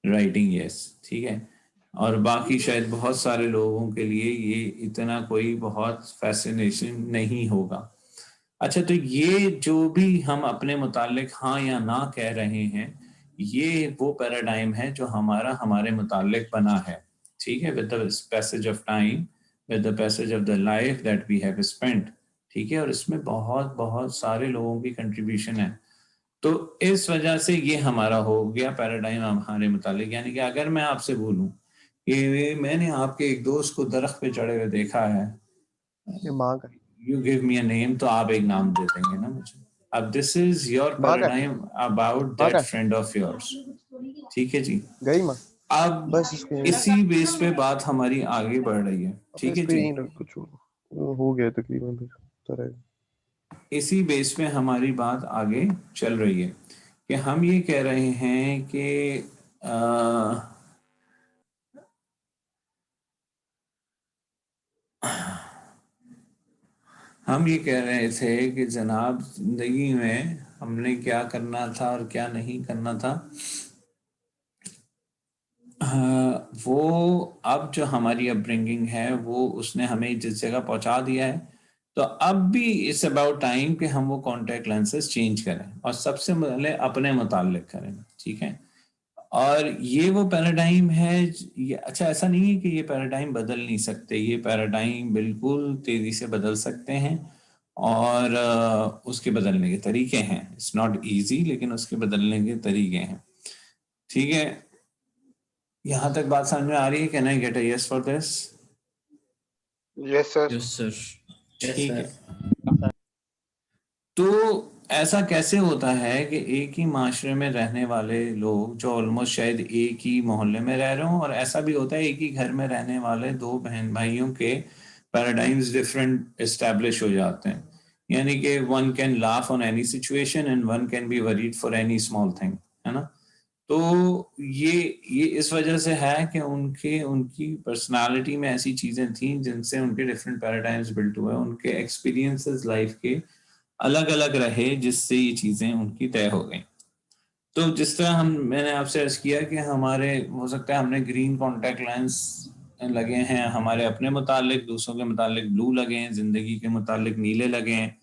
writing yes, ठीक है। और बाकी शायद बहुत सारे लोगों के लिए ये इतना कोई बहुत फैसिनेशन नहीं होगा। अच्छा, तो ये जो भी हम अपने मुतालिक हाँ या ना कह रहे हैं, ये वो पैराडाइम है जो हमारे मुतालिक बना है, ठीक है, with the passage of time, with the passage of the life that we have spent, ठीक है। और इसमें बहुत बहुत सारे लोगों की कंट्रीब्यूशन है। तो इस वजह से ये हमारा हो गया पैराडाइम हमारे मुतालिक। यानी कि अगर मैं आपसे बोलूं कि मैंने आपके एक दोस्त को दरख्त पे चढ़े हुए देखा है, you give me a name, तो आप एक नाम दे देंगे ना मुझे। अब this is your paradigm about that friend of yours, ठीक है जी। गई माँ, अब बस इसको इसी बेस पे बात हमारी आगे बढ़ रही है, ठीक है जी। कुछ हो गया तकरीबन, फिर इसी बेस पे हमारी बात आगे चल रही है कि हम ये कह रहे हैं कि हम ये कह रहे थे कि जनाब जिंदगी में हमने क्या करना था और क्या नहीं करना था। वो अब जो हमारी अपब्रिंगिंग है वो उसने हमें जिस जगह पहुंचा दिया है, तो अब भी इट्स अबाउट टाइम कि हम वो कॉन्टैक्ट लेंसेज चेंज करें और सबसे पहले अपने मुताल्लिक करें, ठीक है। और ये वो पैराडाइम है ये, अच्छा ऐसा नहीं है कि ये पैराडाइम बदल नहीं सकते, ये पैराडाइम बिल्कुल तेजी से बदल सकते हैं और उसके बदलने के तरीके हैं। इट्स नॉट इजी, लेकिन उसके बदलने के तरीके हैं, ठीक है। यहाँ तक बात समझ में आ रही है? Can I get a yes for this? Yes sir. Yes sir. ठीक है। तो ऐसा कैसे होता है कि एक ही माशरे में रहने वाले लोग जो ऑलमोस्ट शायद एक ही मोहल्ले में रह रहे हों, और ऐसा भी होता है एक ही घर में रहने वाले दो बहन भाइयों के पैराडाइम्स डिफरेंट एस्टैब्लिश हो जाते हैं। यानी कि one can laugh on any situation and one can be worried for any small thing, है ना। तो ये इस वजह से है कि उनकी पर्सनालिटी में ऐसी चीजें थी जिनसे उनके डिफरेंट पैराडाइम्स बिल्ट हुए, उनके एक्सपीरियंसेस लाइफ के अलग अलग रहे, जिससे ये चीजें उनकी तय हो गई। तो जिस तरह मैंने आपसे अर्ज किया कि हमारे हो सकता है हमने ग्रीन कॉन्टैक्ट लेंस लगे हैं हमारे अपने मुतालिक, दूसरों के मुतालिक ब्लू लगे हैं, जिंदगी के मुतालिक नीले लगे हैं,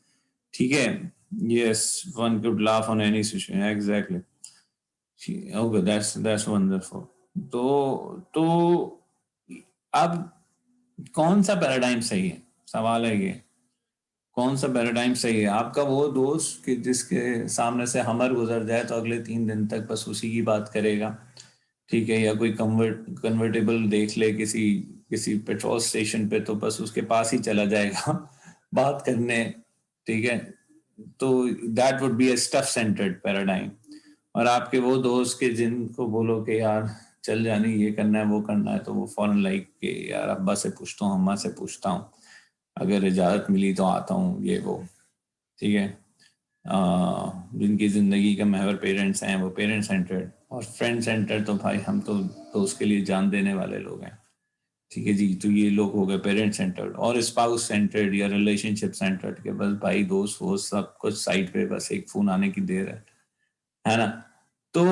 ठीक है। Yes, one could laugh on any situation, exactly, okay, that's wonderful. तो अब कौन सा पैराडाइम सही है, सवाल है ये, कौन सा पैराडाइम सही है? आपका वो दोस्त कि जिसके सामने से हमर गुजर जाए तो अगले 3 दिन तक बस उसी की बात करेगा, ठीक है, या कोई कन्वर्टेबल देख ले किसी पेट्रोल स्टेशन पे, तो बस उसके पास ही चला जाएगा बात करने, ठीक है। तो that would be a stuff centred paradigm. और आपके वो दोस्त के जिनको बोलो कि यार चल जानी, ये करना है वो करना है, तो वो फौरन लाइक कि यार अब्बा से पूछता हूँ, अम्मा से पूछता हूँ, अगर इजाज़त मिली तो आता हूँ, ये वो, ठीक है। जिनकी ज़िंदगी का महवर पेरेंट्स हैं वो पेरेंट सेंटर्ड, और फ्रेंड सेंटर तो भाई हम तो दोस्त के लिए जान देने वाले लोग हैं, ठीक है जी। तो ये लोग हो गए पेरेंट सेंटर्ड। और स्पाउस सेंटर्ड या रिलेशनशिप सेंटर्ड के बस भाई दोस्त वो सब कुछ साइड पे, बस एक फोन आने की देर है ना। तो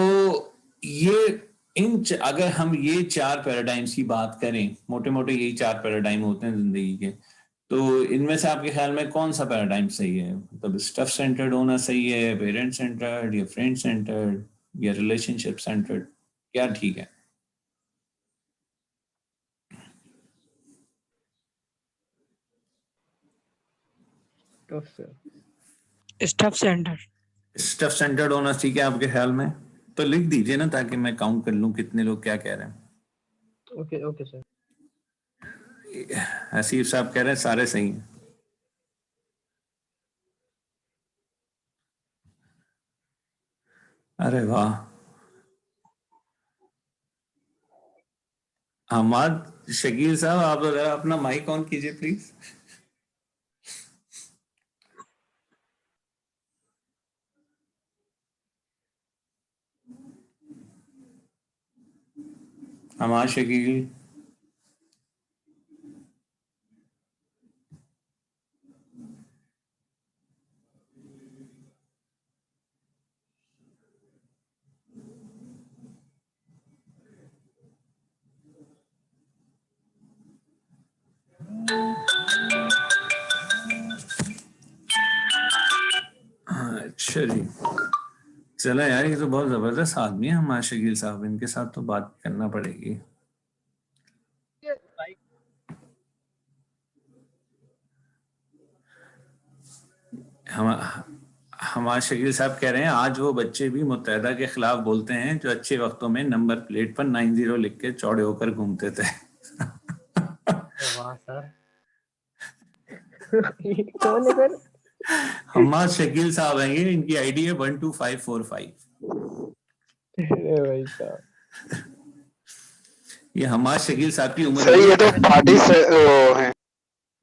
ये अगर हम ये 4 पैराडाइम्स की बात करें, मोटे मोटे यही 4 पैराडाइम होते हैं जिंदगी के, तो इनमें से आपके ख्याल में कौन सा पैराडाइम सही है? मतलब स्टफ सेंटर्ड होना सही है, पेरेंट सेंटर्ड, या फ्रेंड सेंटर्ड, या रिलेशनशिप सेंटर्ड, क्या ठीक है? Stuff centre. स्टफ सेंटर्ड होना ठीक है आपके ख्याल में? तो लिख दीजिए ना, ताकि मैं काउंट कर लूं कितने लोग क्या कह रहे हैं। Okay okay sir. हसीब साहब कह रहे हैं सारे सही हैं। अरे वाह। हमाद शकील साहब, आप जरा अपना माइक ऑन कीजिए प्लीज। हमाद शकील, अच्छा जी, चला यार, ये तो बहुत जबरदस्त आदमी है हमारे शकील साहब, इनके साथ तो बात करना पड़ेगी। हमारे शकील साहब कह रहे हैं आज वो बच्चे भी मुत्तहदा के खिलाफ बोलते हैं जो अच्छे वक्तों में नंबर प्लेट पर 90 लिख के चौड़े होकर घूमते थे। वाह सर। कौन है सर? हमाद शकील साहब हैं ये, इनकी आईडी है 12545। भाई साहब, ये हमाद शकील साहब की उम्र सही है, तो पार्टी से वो है।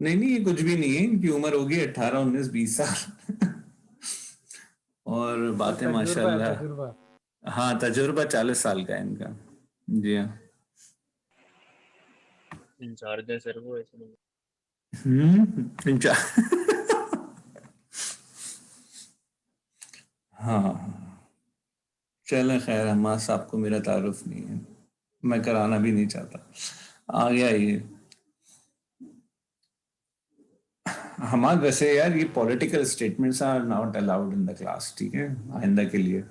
नहीं, ये कुछ भी नहीं है, इनकी उम्र होगी 18, 19, 20 साल। और बातें माशाल्लाह, हाँ तजुर्बा 40 साल का है इनका। जी हाँ, इंचार्ज है सर वो, ऐसे नहीं। हाँ चले, खैर हमाद साहब को मेरा तारुफ नहीं है, मैं कराना भी नहीं चाहता। आ गया ये हमाद। वैसे यार ये political statements are not allowed in the class, ठीक है, आइंदा के लिए।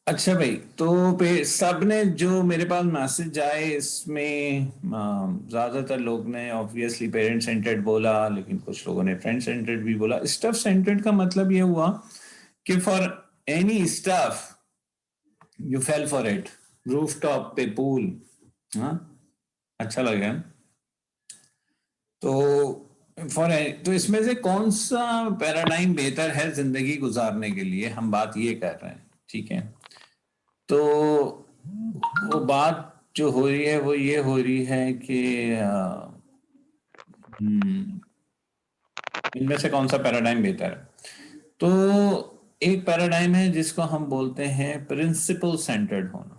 अच्छा भाई, तो सब ने जो मेरे पास मैसेज आए इसमें ज्यादातर लोग ने ऑब्वियसली पेरेंट सेंटर्ड बोला, लेकिन कुछ लोगों ने फ्रेंड सेंटर्ड भी बोला। स्टफ सेंटर्ड का मतलब ये हुआ कि for any stuff you fail for it, rooftop पे पूल, हाँ अच्छा लगा। तो इसमें से कौन सा पैराडाइम बेहतर है जिंदगी गुजारने के लिए, हम बात ये कर रहे हैं, ठीक है। तो वो बात जो हो रही है वो ये हो रही है कि इनमें से कौन सा पैराडाइम बेहतर है। तो एक पैराडाइम है जिसको हम बोलते हैं प्रिंसिपल सेंटर्ड होना।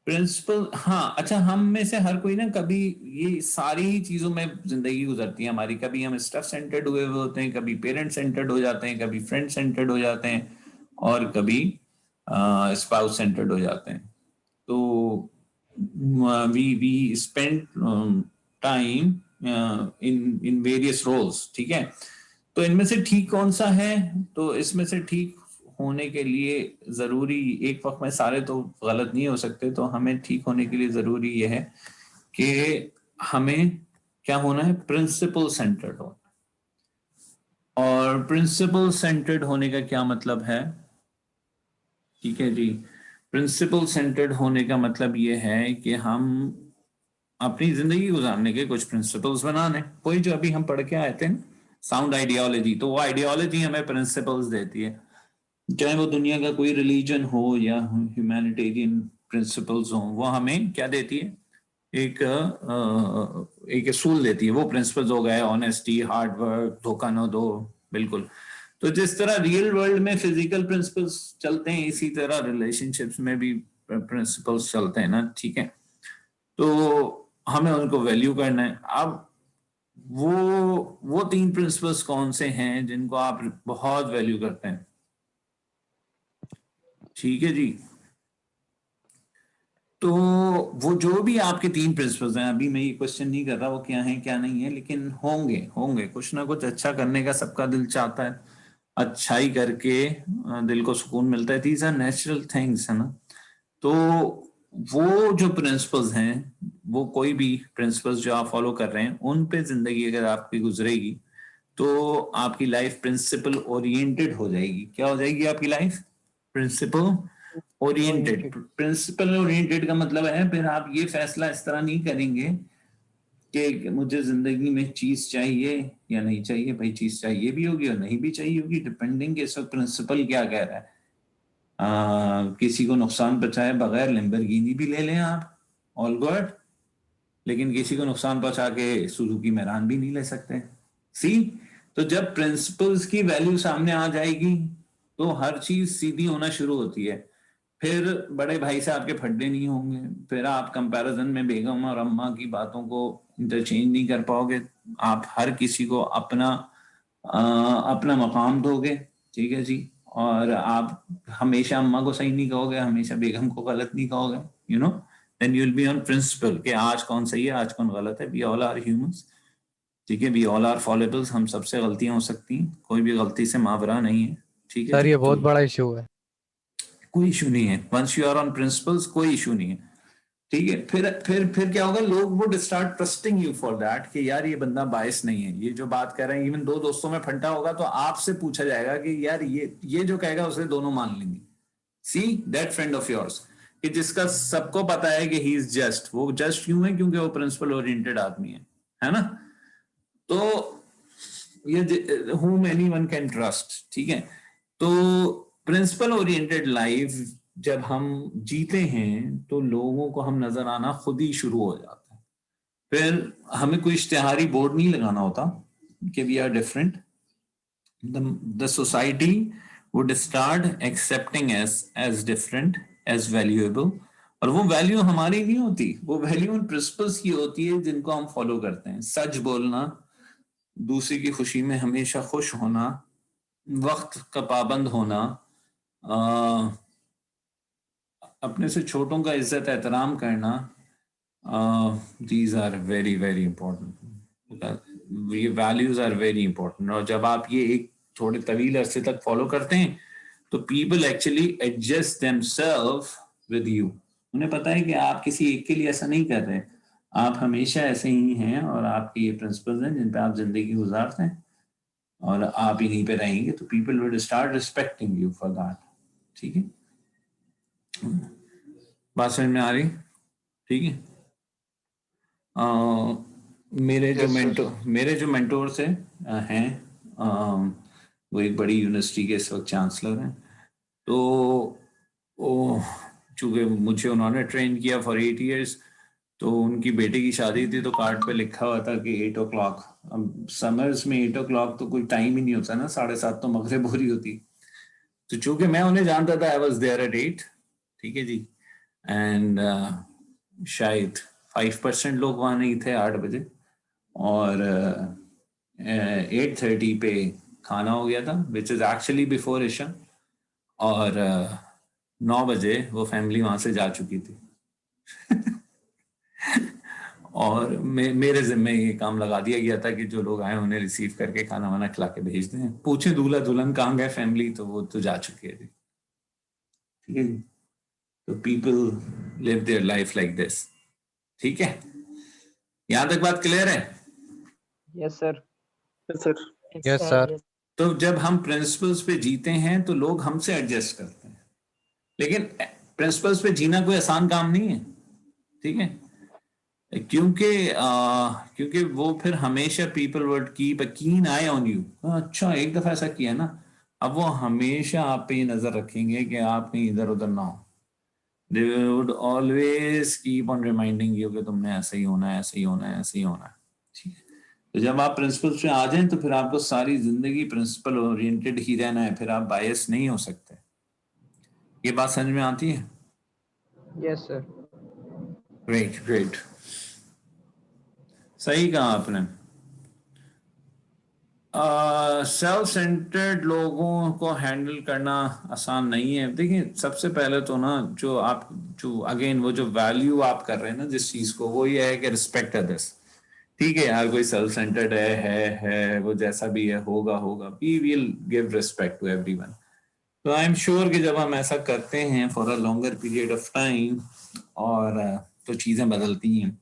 प्रिंसिपल, हाँ अच्छा, हम में से हर कोई ना कभी ये सारी चीजों में जिंदगी गुजरती है हमारी, कभी हम स्टफ सेंटर्ड हुए होते हैं, कभी पेरेंट सेंटर्ड हो जाते हैं, कभी फ्रेंड सेंटर्ड हो जाते हैं, और कभी स्पाउस सेंटर्ड हो जाते हैं। तो we spend time in various roles, ठीक है। तो इनमें से ठीक कौन सा है? तो इसमें से ठीक होने के लिए जरूरी, एक वक्त में सारे तो गलत नहीं हो सकते, तो हमें ठीक होने के लिए जरूरी यह है कि हमें क्या होना है, प्रिंसिपल सेंटर्ड होना। और प्रिंसिपल सेंटर्ड होने का क्या मतलब है? ठीक है जी, प्रिंसिपल सेंटर्ड होने का मतलब ये है कि हम अपनी जिंदगी गुजारने के कुछ प्रिंसिपल्स बनाने, कोई जो अभी हम पढ़ के आए थे साउंड आइडियोलॉजी, तो वो आइडियोलॉजी हमें प्रिंसिपल्स देती है, चाहे वो दुनिया का कोई रिलीजन हो या ह्यूमैनिटेरियन प्रिंसिपल्स हो, वो हमें क्या देती है? एक असूल देती है। वो प्रिंसिपल्स हो गए ऑनेस्टी, हार्ड वर्क, धोखा न दो, बिल्कुल। तो जिस तरह रियल वर्ल्ड में फिजिकल प्रिंसिपल्स चलते हैं, इसी तरह रिलेशनशिप्स में भी प्रिंसिपल्स चलते हैं ना, ठीक है? तो हमें उनको वैल्यू करना है। अब वो 3 प्रिंसिपल्स कौन से हैं जिनको आप बहुत वैल्यू करते हैं? ठीक है जी, तो वो जो भी आपके 3 प्रिंसिपल्स हैं, अभी मैं ये क्वेश्चन नहीं कर रहा वो क्या है क्या नहीं है, लेकिन होंगे कुछ ना कुछ अच्छा करने का सबका दिल चाहता है, अच्छाई करके दिल को सुकून मिलता है, दीज आर नेचुरल थिंग्स, है ना? तो वो जो प्रिंसिपल्स हैं, वो कोई भी प्रिंसिपल्स जो आप फॉलो कर रहे हैं, उन पे जिंदगी अगर आपकी गुजरेगी तो आपकी लाइफ प्रिंसिपल ओरिएंटेड हो जाएगी। क्या हो जाएगी आपकी life? Principle oriented. Principle oriented का मतलब है फिर आप ये फैसला इस तरह नहीं करेंगे कि मुझे जिंदगी में चीज चाहिए या नहीं चाहिए। भाई चीज चाहिए भी होगी और नहीं भी चाहिए होगी, डिपेंडिंग इस वक्त प्रिंसिपल क्या कह रहा है। किसी को नुकसान पहुंचाए बगैर लैम्बोर्गिनी भी ले लें आप, ऑल गुड, लेकिन किसी को नुकसान पहुंचा के सुजुकी मैरान भी नहीं ले सकते। सी, तो जब प्रिंसिपल्स की वैल्यू सामने आ जाएगी तो हर चीज सीधी होना शुरू होती है। फिर बड़े भाई से आपके फड्डे नहीं होंगे, फिर आप कंपैरिजन में बेगम और अम्मा की बातों को इंटरचेंज नहीं कर पाओगे, आप हर किसी को अपना मकाम दोगे, ठीक है जी। और आप हमेशा अम्मा को सही नहीं कहोगे, हमेशा बेगम को गलत नहीं कहोगे, you know, then you will be on principle कि आज कौन सही है आज कौन गलत है। वी ऑल आर ह्यूमंस, ठीक है, वी ऑल आर फॉलेबल्स, हम सबसे गलतियां हो सकती हैं, कोई भी गलती से मावरा नहीं है, ठीक है सर जी? ये बहुत तो बड़ा इशू है। कोई इशू नहीं है, once you are on principles कोई इशू नहीं है, ठीक है। फिर क्या होगा, लोग would start trusting you for that कि यार ये बंदा बायस नहीं है, ये जो बात कर रहे हैं, इवन 2 दोस्तों में फंटा होगा तो आपसे पूछा जाएगा कि यार ये जो कहेगा उसे दोनों मान लेंगे। See that friend of yours कि जिसका सबको पता है कि ही इज जस्ट, वो जस्ट क्यों है? क्योंकि वो प्रिंसिपल ओरिएंटेड आदमी है ना? तो ये whom anyone can trust, ठीक है। तो प्रिंसिपल ओरिएंटेड लाइफ जब हम जीते हैं तो लोगों को हम नजर आना खुद ही शुरू हो जाता है। फिर हमें कोई इश्तिहारी बोर्ड नहीं लगाना होता कि we are different, the society would start accepting as different, as valuable. और वो वैल्यू हमारी नहीं होती, वो वैल्यू उन प्रिंसिपल्स की होती है जिनको हम फॉलो करते हैं। सच बोलना, दूसरे की खुशी में हमेशा खुश होना, वक्त का पाबंद होना, अपने से छोटों का इज्जत एहतराम करना, these are very very important, ये वैल्यूज आर वेरी इंपॉर्टेंट। और जब आप ये एक थोड़े तवील अरसे तक फॉलो करते हैं तो people actually adjust themselves with you. उन्हें पता है कि आप किसी एक के लिए ऐसा नहीं कर रहे, आप हमेशा ऐसे ही हैं और आपके ये प्रिंसिपल्स हैं जिन पे आप जिंदगी गुजारते हैं और आप इन्हीं पे रहेंगे, तो people will start respecting you for that, ठीक है। बात समझ में आ रही? ठीक है। मेरे जो मेंटोर्स हैं वो एक बड़ी यूनिवर्सिटी के इस वक्त चांसलर हैं। तो चूंकि मुझे उन्होंने ट्रेन किया फॉर 8 years, तो उनकी बेटे की शादी थी तो कार्ड पे लिखा हुआ था कि 8 o'clock। अब समर्स में 8 o'clock तो कोई टाइम ही नहीं होता ना, 7:30 तो मगरिब हो रही होती। तो चूंकि मैं उन्हें जानता था, आई वाज देयर एट 8, ठीक है जी। एंड शायद 5% लोग वहाँ नहीं थे 8 बजे, और 8:30 पे खाना हो गया था, विच इज एक्चुअली बिफोर इशा, और 9 बजे वो फैमिली वहां से जा चुकी थी। और मेरे जिम्मे ये काम लगा दिया गया था कि जो लोग आए उन्हें रिसीव करके खाना वाना खिला के भेज दें। पूछे दूल्हा दुल्हन कहाँ गए फैमिली, तो वो तो जा चुकी है, ठीक है जी। तो people live their life like this, ठीक है। यहाँ तक बात क्लियर है? Yes sir. Yes sir. तो जब हम प्रिंसिपल्स पे जीते हैं तो लोग हमसे एडजस्ट करते हैं, लेकिन प्रिंसिपल्स पे जीना कोई आसान काम नहीं है, ठीक है, क्योंकि वो फिर हमेशा पीपल वुड कीप अ कीन आई ऑन यू। अच्छा एक दफा ऐसा किया ना, अब वो हमेशा आप पे ये नजर रखेंगे कि आप कहीं इधर उधर ना हो। They would always keep on reminding you कि तुमने ऐसे ही होना है, ऐसे ही होना है, ऐसे ही होना है, ठीक है। तो जब आप प्रिंसिपल पे आ जाएं तो फिर आपको सारी जिंदगी प्रिंसिपल ओरिएंटेड ही रहना है, फिर आप बायस नहीं हो सकते। ये बात समझ में आती है? Yes sir. ग्रेट ग्रेट, सही कहा आपने। सेल्फ सेंटर्ड लोगों को हैंडल करना आसान नहीं है। देखिए सबसे पहले तो ना जो अगेन वो जो वैल्यू आप कर रहे हैं ना जिस चीज को, वो ये है कि रिस्पेक्ट अदर्स। ठीक है यार, कोई सेल्फ सेंटर्ड है वो जैसा भी है होगा, we will give respect to everyone. तो आई एम श्योर कि जब हम ऐसा करते हैं for a longer period of time और तो चीजें बदलती हैं।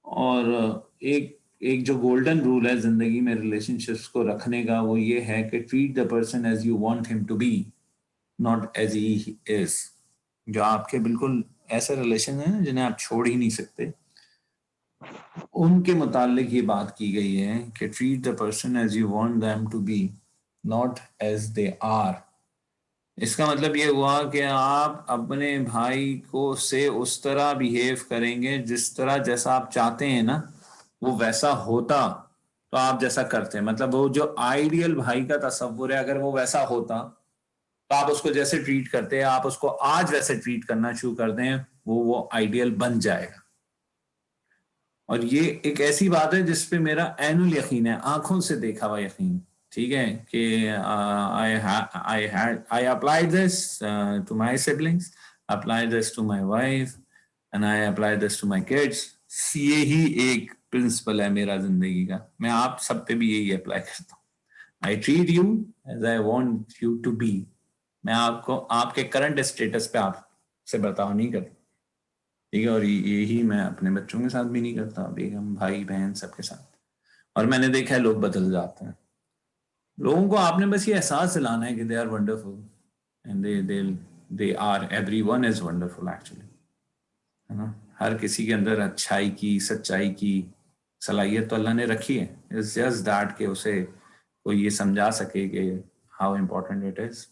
और एक जो गोल्डन रूल है जिंदगी में रिलेशनशिप्स को रखने का, वो ये है कि treat the person as you want him to be, not as he is. जो आपके बिल्कुल ऐसे रिलेशन है जिन्हें आप छोड़ ही नहीं सकते, उनके मुतालिक ये बात की गई है कि treat the person as you want them to be, not as they are. इसका मतलब ये हुआ कि आप अपने भाई को से उस तरह बिहेव करेंगे जिस तरह जैसा आप चाहते हैं ना वो वैसा होता तो आप जैसा करते हैं। मतलब वो जो आइडियल भाई का तस्वुर है, अगर वो वैसा होता तो आप उसको जैसे ट्रीट करते हैं, आप उसको आज वैसे ट्रीट करना शुरू कर दें, वो आइडियल बन जाएगा। और ये एक ऐसी बात है जिसपे मेरा एनुअल यकीन है, आंखों से देखा हुआ यकीन, ठीक है, कि I applied this to my siblings, applied this to my wife, and I applied this to my kids। ये ही एक प्रिंसिपल है मेरा जिंदगी का, मैं आप सब पे भी यही अप्लाई करता हूँ। I treat you as I want you to be। मैं आपको आपके करंट स्टेटस पे आपसे बर्ताव नहीं करता, ठीक है, और यही मैं अपने बच्चों के साथ भी नहीं करता, बेगम भाई बहन सबके साथ। और मैंने देखा है लोग बदल जाते हैं। लोगों को आपने बस ये एहसास दिलाना है कि they are wonderful and they are, everyone is wonderful actually, है ना। हर किसी के अंदर अच्छाई की, सच्चाई की सलाहियत तो अल्लाह ने रखी है। इट्स जस्ट दैट कि उसे कोई ये समझा सके कि हाउ इम्पोर्टेंट इट इज।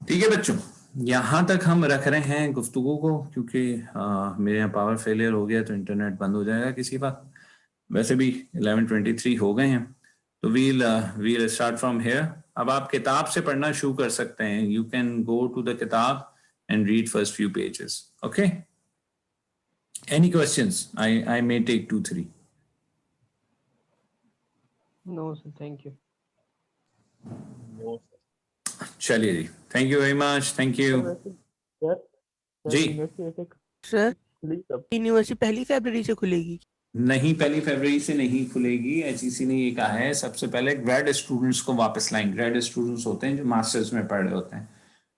ठीक है बच्चों, यहाँ तक हम रख रहे हैं गुफ्तगू को, क्योंकि मेरे यहाँ पावर फेलियर हो गया तो इंटरनेट बंद हो जाएगा किसी बात। वैसे भी 11:23 हो गए हैं, तो वील स्टार्ट फ्रॉम हेयर। अब आप किताब से पढ़ना शुरू कर सकते हैं। You can go to the किताब and read first few pages. Okay, any questions? I may take 2-3। No sir, thank you. चलिए जी, thank you very much, thank you जी। सर यूनिवर्सिटी 1 फरवरी से खुलेगी? नहीं, 1 फरवरी से नहीं खुलेगी। HEC ने ये कहा है सबसे पहले ग्रेड स्टूडेंट्स को वापस लाएंगे। ग्रेड स्टूडेंट्स होते हैं जो मास्टर्स में पढ़ रहे होते हैं।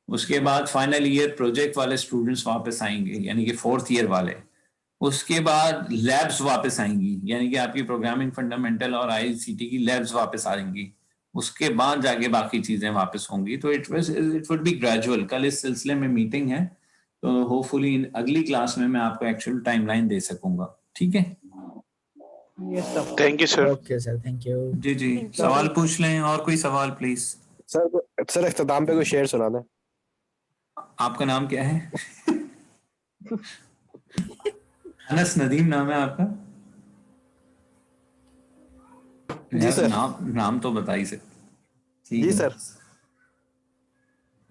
उसके बाद फाइनल ईयर प्रोजेक्ट वाले स्टूडेंट्स वापस आएंगे, यानी कि 4th ईयर वाले। उसके बाद लैब्स वापस आएंगी, यानी कि आपकी प्रोग्रामिंग फंडामेंटल और ICT की लैब्स वापस आएंगी। उसके बाद जाके बाकी चीजें वापस होंगी। तो इट वुड बी ग्रेजुअल। कल इस सिलसिले में मीटिंग है, तो होपफुली अगली क्लास में मैं आपको एक्चुअल टाइमलाइन दे सकूंगा। ठीक है, thank you sir. Okay sir, thank you. जी जी, सवाल पूछ लें। और कोई सवाल प्लीज? सर इख्तिताम पे कोई शेर सुना दें। आपका नाम क्या है? अनस नदीम नाम है आपका? जी सर। नाम तो बता ही सकते। जी सर।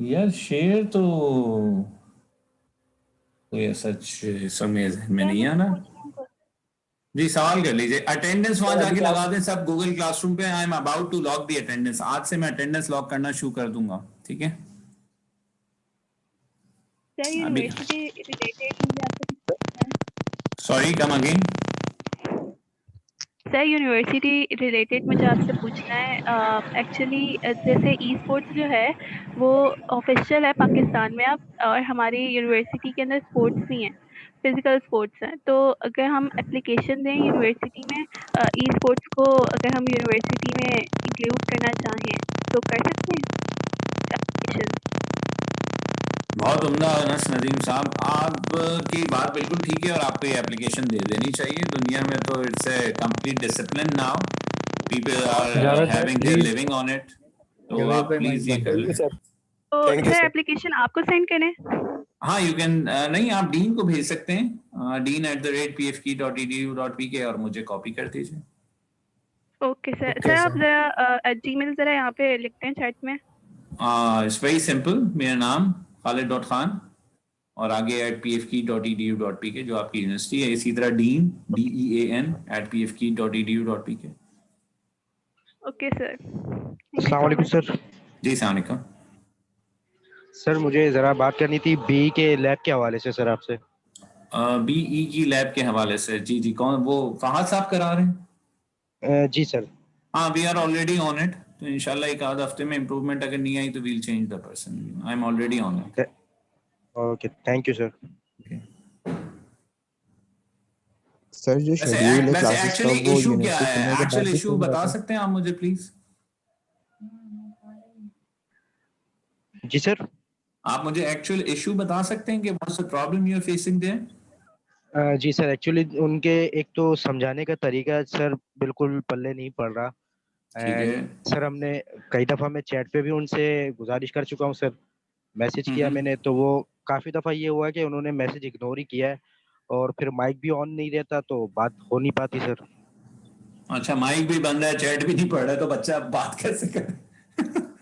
यार शेर तो कोई सच समय में नहीं आना। जी सवाल कर लीजिए। अटेंडेंस वहां जाके लगा दें सब गूगल क्लासरूम पे। I am about to lock the attendance. आज से मैं अटेंडेंस लॉक करना शुरू कर दूंगा, ठीक है? Sorry, come again. Sir university related मुझे आपसे पूछना है। एक्चुअली जैसे ई स्पोर्ट्स जो है वो ऑफिशियल है पाकिस्तान में अब, और हमारी यूनिवर्सिटी के अंदर स्पोर्ट्स भी हैं, फिजिकल स्पोर्ट्स हैं। तो अगर हम एप्लीकेशन दें यूनिवर्सिटी में ई स्पोर्ट्स को, अगर हम यूनिवर्सिटी में में इंक्लूड करना चाहें तो कर सकते हैं application? बहुत उम्दा अनस नदीम साहब, आपकी बात बिल्कुल ठीक है और आपको ये एप्लीकेशन दे देनी चाहिए। दुनिया में तो it's a complete discipline now, people are having their living on it, तो आप प्लीज ये कर लें। तो सर एप्लीकेशन आपको सेंड करें? हाँ यू कैन, नहीं आप डीन को भेज सकते हैं, dean@pfk.edu.pk और मुझे कॉपी कर दीजिए। Okay sir. सर आप जरा जीमेल जरा यहाँ पे लिखते हैं चैट में। इट्स वेरी सिंपल, मेरा नाम खालिद.खान और आगे @pfk.edu.pk जो आपकी यूनिवर्सिटी है, इसी तरह डीन DEAN@pfk.edu.pk। Okay sir. अस्सलाम वालेकुम सर। जी अस्सलाम वालेकुम सर मुझे जरा बात करनी थी बीई के लैब के हवाले से सर आपसे। बीई की लैब के हवाले से? जी जी, कौन वो फहद साहब करा रहे हैं? जी सर। हाँ, we are already on it, तो इंशाल्लाह एक आध हफ्ते में इम्प्रूवमेंट अगर नहीं आई तो we'll change the person. I am already on it. Okay, thank you sir. Sir जो शेड्यूल है क्लासेस का एक्चुअली वो इशू क्या यूनिवर्सिटी है? खुलने के एक्चुअल बाद इशू बता सकते हैं आप मुझे प्लीज? Ji sir. आप मुझे एक्चुअल इशू बता सकते हैं कि what's the problem you are facing there? जी सर, एक्चुअली उनके एक तो समझाने का तरीका सर बिल्कुल पल्ले नहीं पड़ रहा। ठीक है सर हमने कई दफ़ा मैं चैट पे भी उनसे गुजारिश कर चुका हूँ सर, मैसेज किया मैंने, तो वो काफ़ी दफ़ा ये हुआ कि उन्होंने मैसेज इग्नोर ही किया है और फिर माइक भी ऑन नहीं रहता तो बात हो नहीं पाती सर। अच्छा, माइक भी बंद है, चैट भी नहीं पढ़ रहा है, तो बच्चा बात कैसे करे?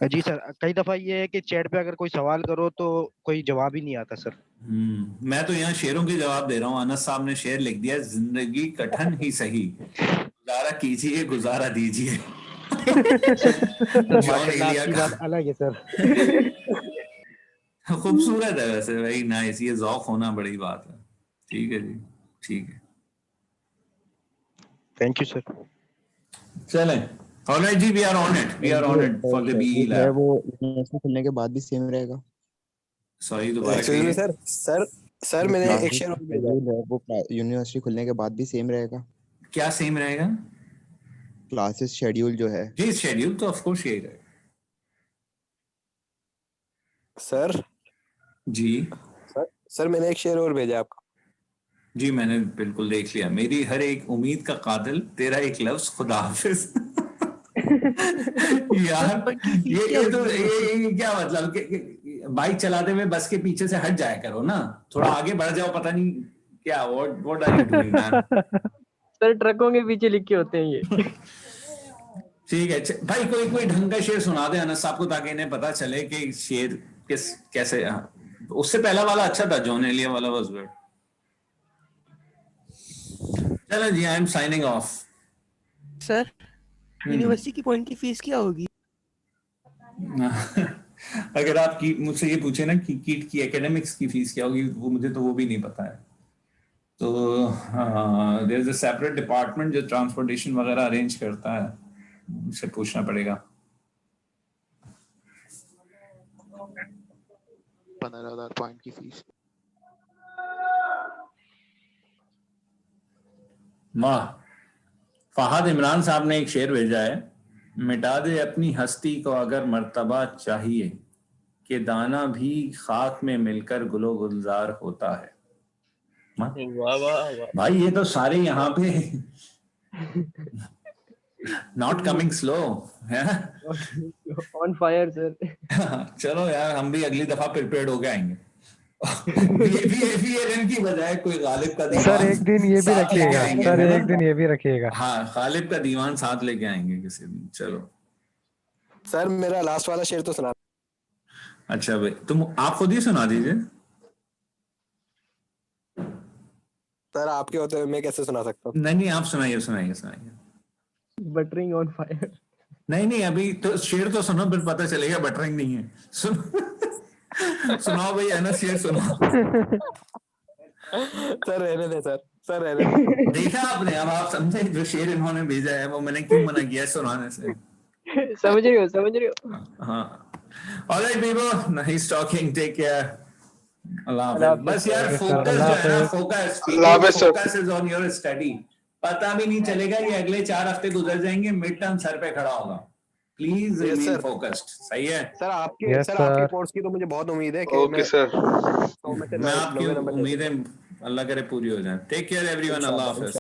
जी सर, कई दफ़ा ये है कि चैट पे अगर कोई सवाल करो तो कोई जवाब ही नहीं आता सर। मैं तो यहाँ शेरों के जवाब दे रहा हूँ। अनस साहब ने शेर लिख दिया, जिंदगी कठिन ही सही, गुजारा कीजिए गुजारा दीजिए। बात अलग है सर। खूबसूरत है वैसे, वेरी नाइस, ये ज़ौक होना बड़ी बात है। ठीक है जी, ठीक है, थैंक यू सर। चलें, ऑलराइट जी, we are on it, we are on it for the BE है लैब। वो यूनिवर्सिटी खुलने के बाद भी सेम रहेगा? सॉरी दोबारा एक्चुअली कहिए। सर मैंने एक शेयर वो यूनिवर्सिटी खुलने के बाद भी सेम रहेगा? क्या सेम रहेगा? क्लासेस शेड्यूल जो है। जी शेड्यूल तो ऑफ कोर्स यही रहेगा सर। जी सर मैंने एक शेयर और भेजा आपको। जी, मैंने बिल्कुल देख लिया। मेरी हर एक उम्मीद का कातिल, तेरा एक लफ्ज खुदा हाफिज। यार ये तो ये क्या मतलब कि बाइक चलाते हुए बस के पीछे से हट जाया करो ना, थोड़ा आगे बढ़ जाओ, पता नहीं क्या what are you doing man? Sir ट्रकों के पीछे लिखे होते हैं ये। ठीक है भाई, कोई ढंग का शेर सुना दे अनस साहब को, ताकि इन्हें पता चले कि शेर कैसे। उससे पहला वाला अच्छा था, जॉन एलिया वाला वाज गुड। चलो जी, I am signing off. Sir university की पॉइंट की फीस क्या होगी? अगर आप मुझसे ये पूछे ना कि कीट की एकेडमिक्स की फीस क्या होगी, मुझे तो वो भी नहीं पता है। तो there is a separate department जो ट्रांसपोर्टेशन वगैरह अरेंज करता है, उससे पूछना पड़ेगा। 15,000 पॉइंट की फीस। वाह, फहद इमरान साहब ने एक शेर भेजा है, मिटा दे अपनी हस्ती को अगर मर्तबा चाहिए, कि दाना भी खाक में मिलकर गुलो गुलजार होता है। वाह वाह वाह भाई, ये तो सारे यहाँ पे नॉट कमिंग स्लो है। On fire sir. चलो यार, हम भी अगली दफा प्रिपेयर्ड होके आएंगे। की बजाय कोई गालिब का दीवान सर एक दिन ये भी रखिएगा, सर एक दिन ये भी रखिएगा। हाँ, गालिब का दीवान साथ लेके आएंगे किसी दिन। चलो सर मेरा लास्ट वाला शेर तो सुना। अच्छा भाई, तुम आप खुद ही सुना दीजिए। सर आपके होते हुए मैं कैसे सुना सकता हूँ? नहीं, आप सुनाइए सुनाइए सुनाइए। Buttering on fire. नहीं, अभी तो शेर तो सुनो, फिर पता चलेगा बटरिंग नहीं है। सुनाओ भाई, अनस शेर सुनाओ। सर रहने दे सर रहने दे। देखा आपने, अब आप समझे जो शेर इन्होंने भेजा है वो मैंने क्यों मना किया सुनाने से। समझ रहे हो? हाँ, alright people, nice talking, take care, अल्लाह हाफिज़। बस यार फोकस जो है ना, focus is on your study, पता भी नहीं चलेगा, ये अगले 4 हफ्ते गुजर जाएंगे, मिड टर्म सर पे खड़ा होगा। Please Yes, remain sir. Focused. सही है सर आपके Yes, सर आपके sir. कोर्स की तो मुझे बहुत उम्मीद है कि ओके मैं सर 100 में से मैं आपकी 90 नंबर ले उम्मीदें अल्लाह करे पूरी हो जाए। टेक केयर एवरीवन, अल्लाह हाफिज।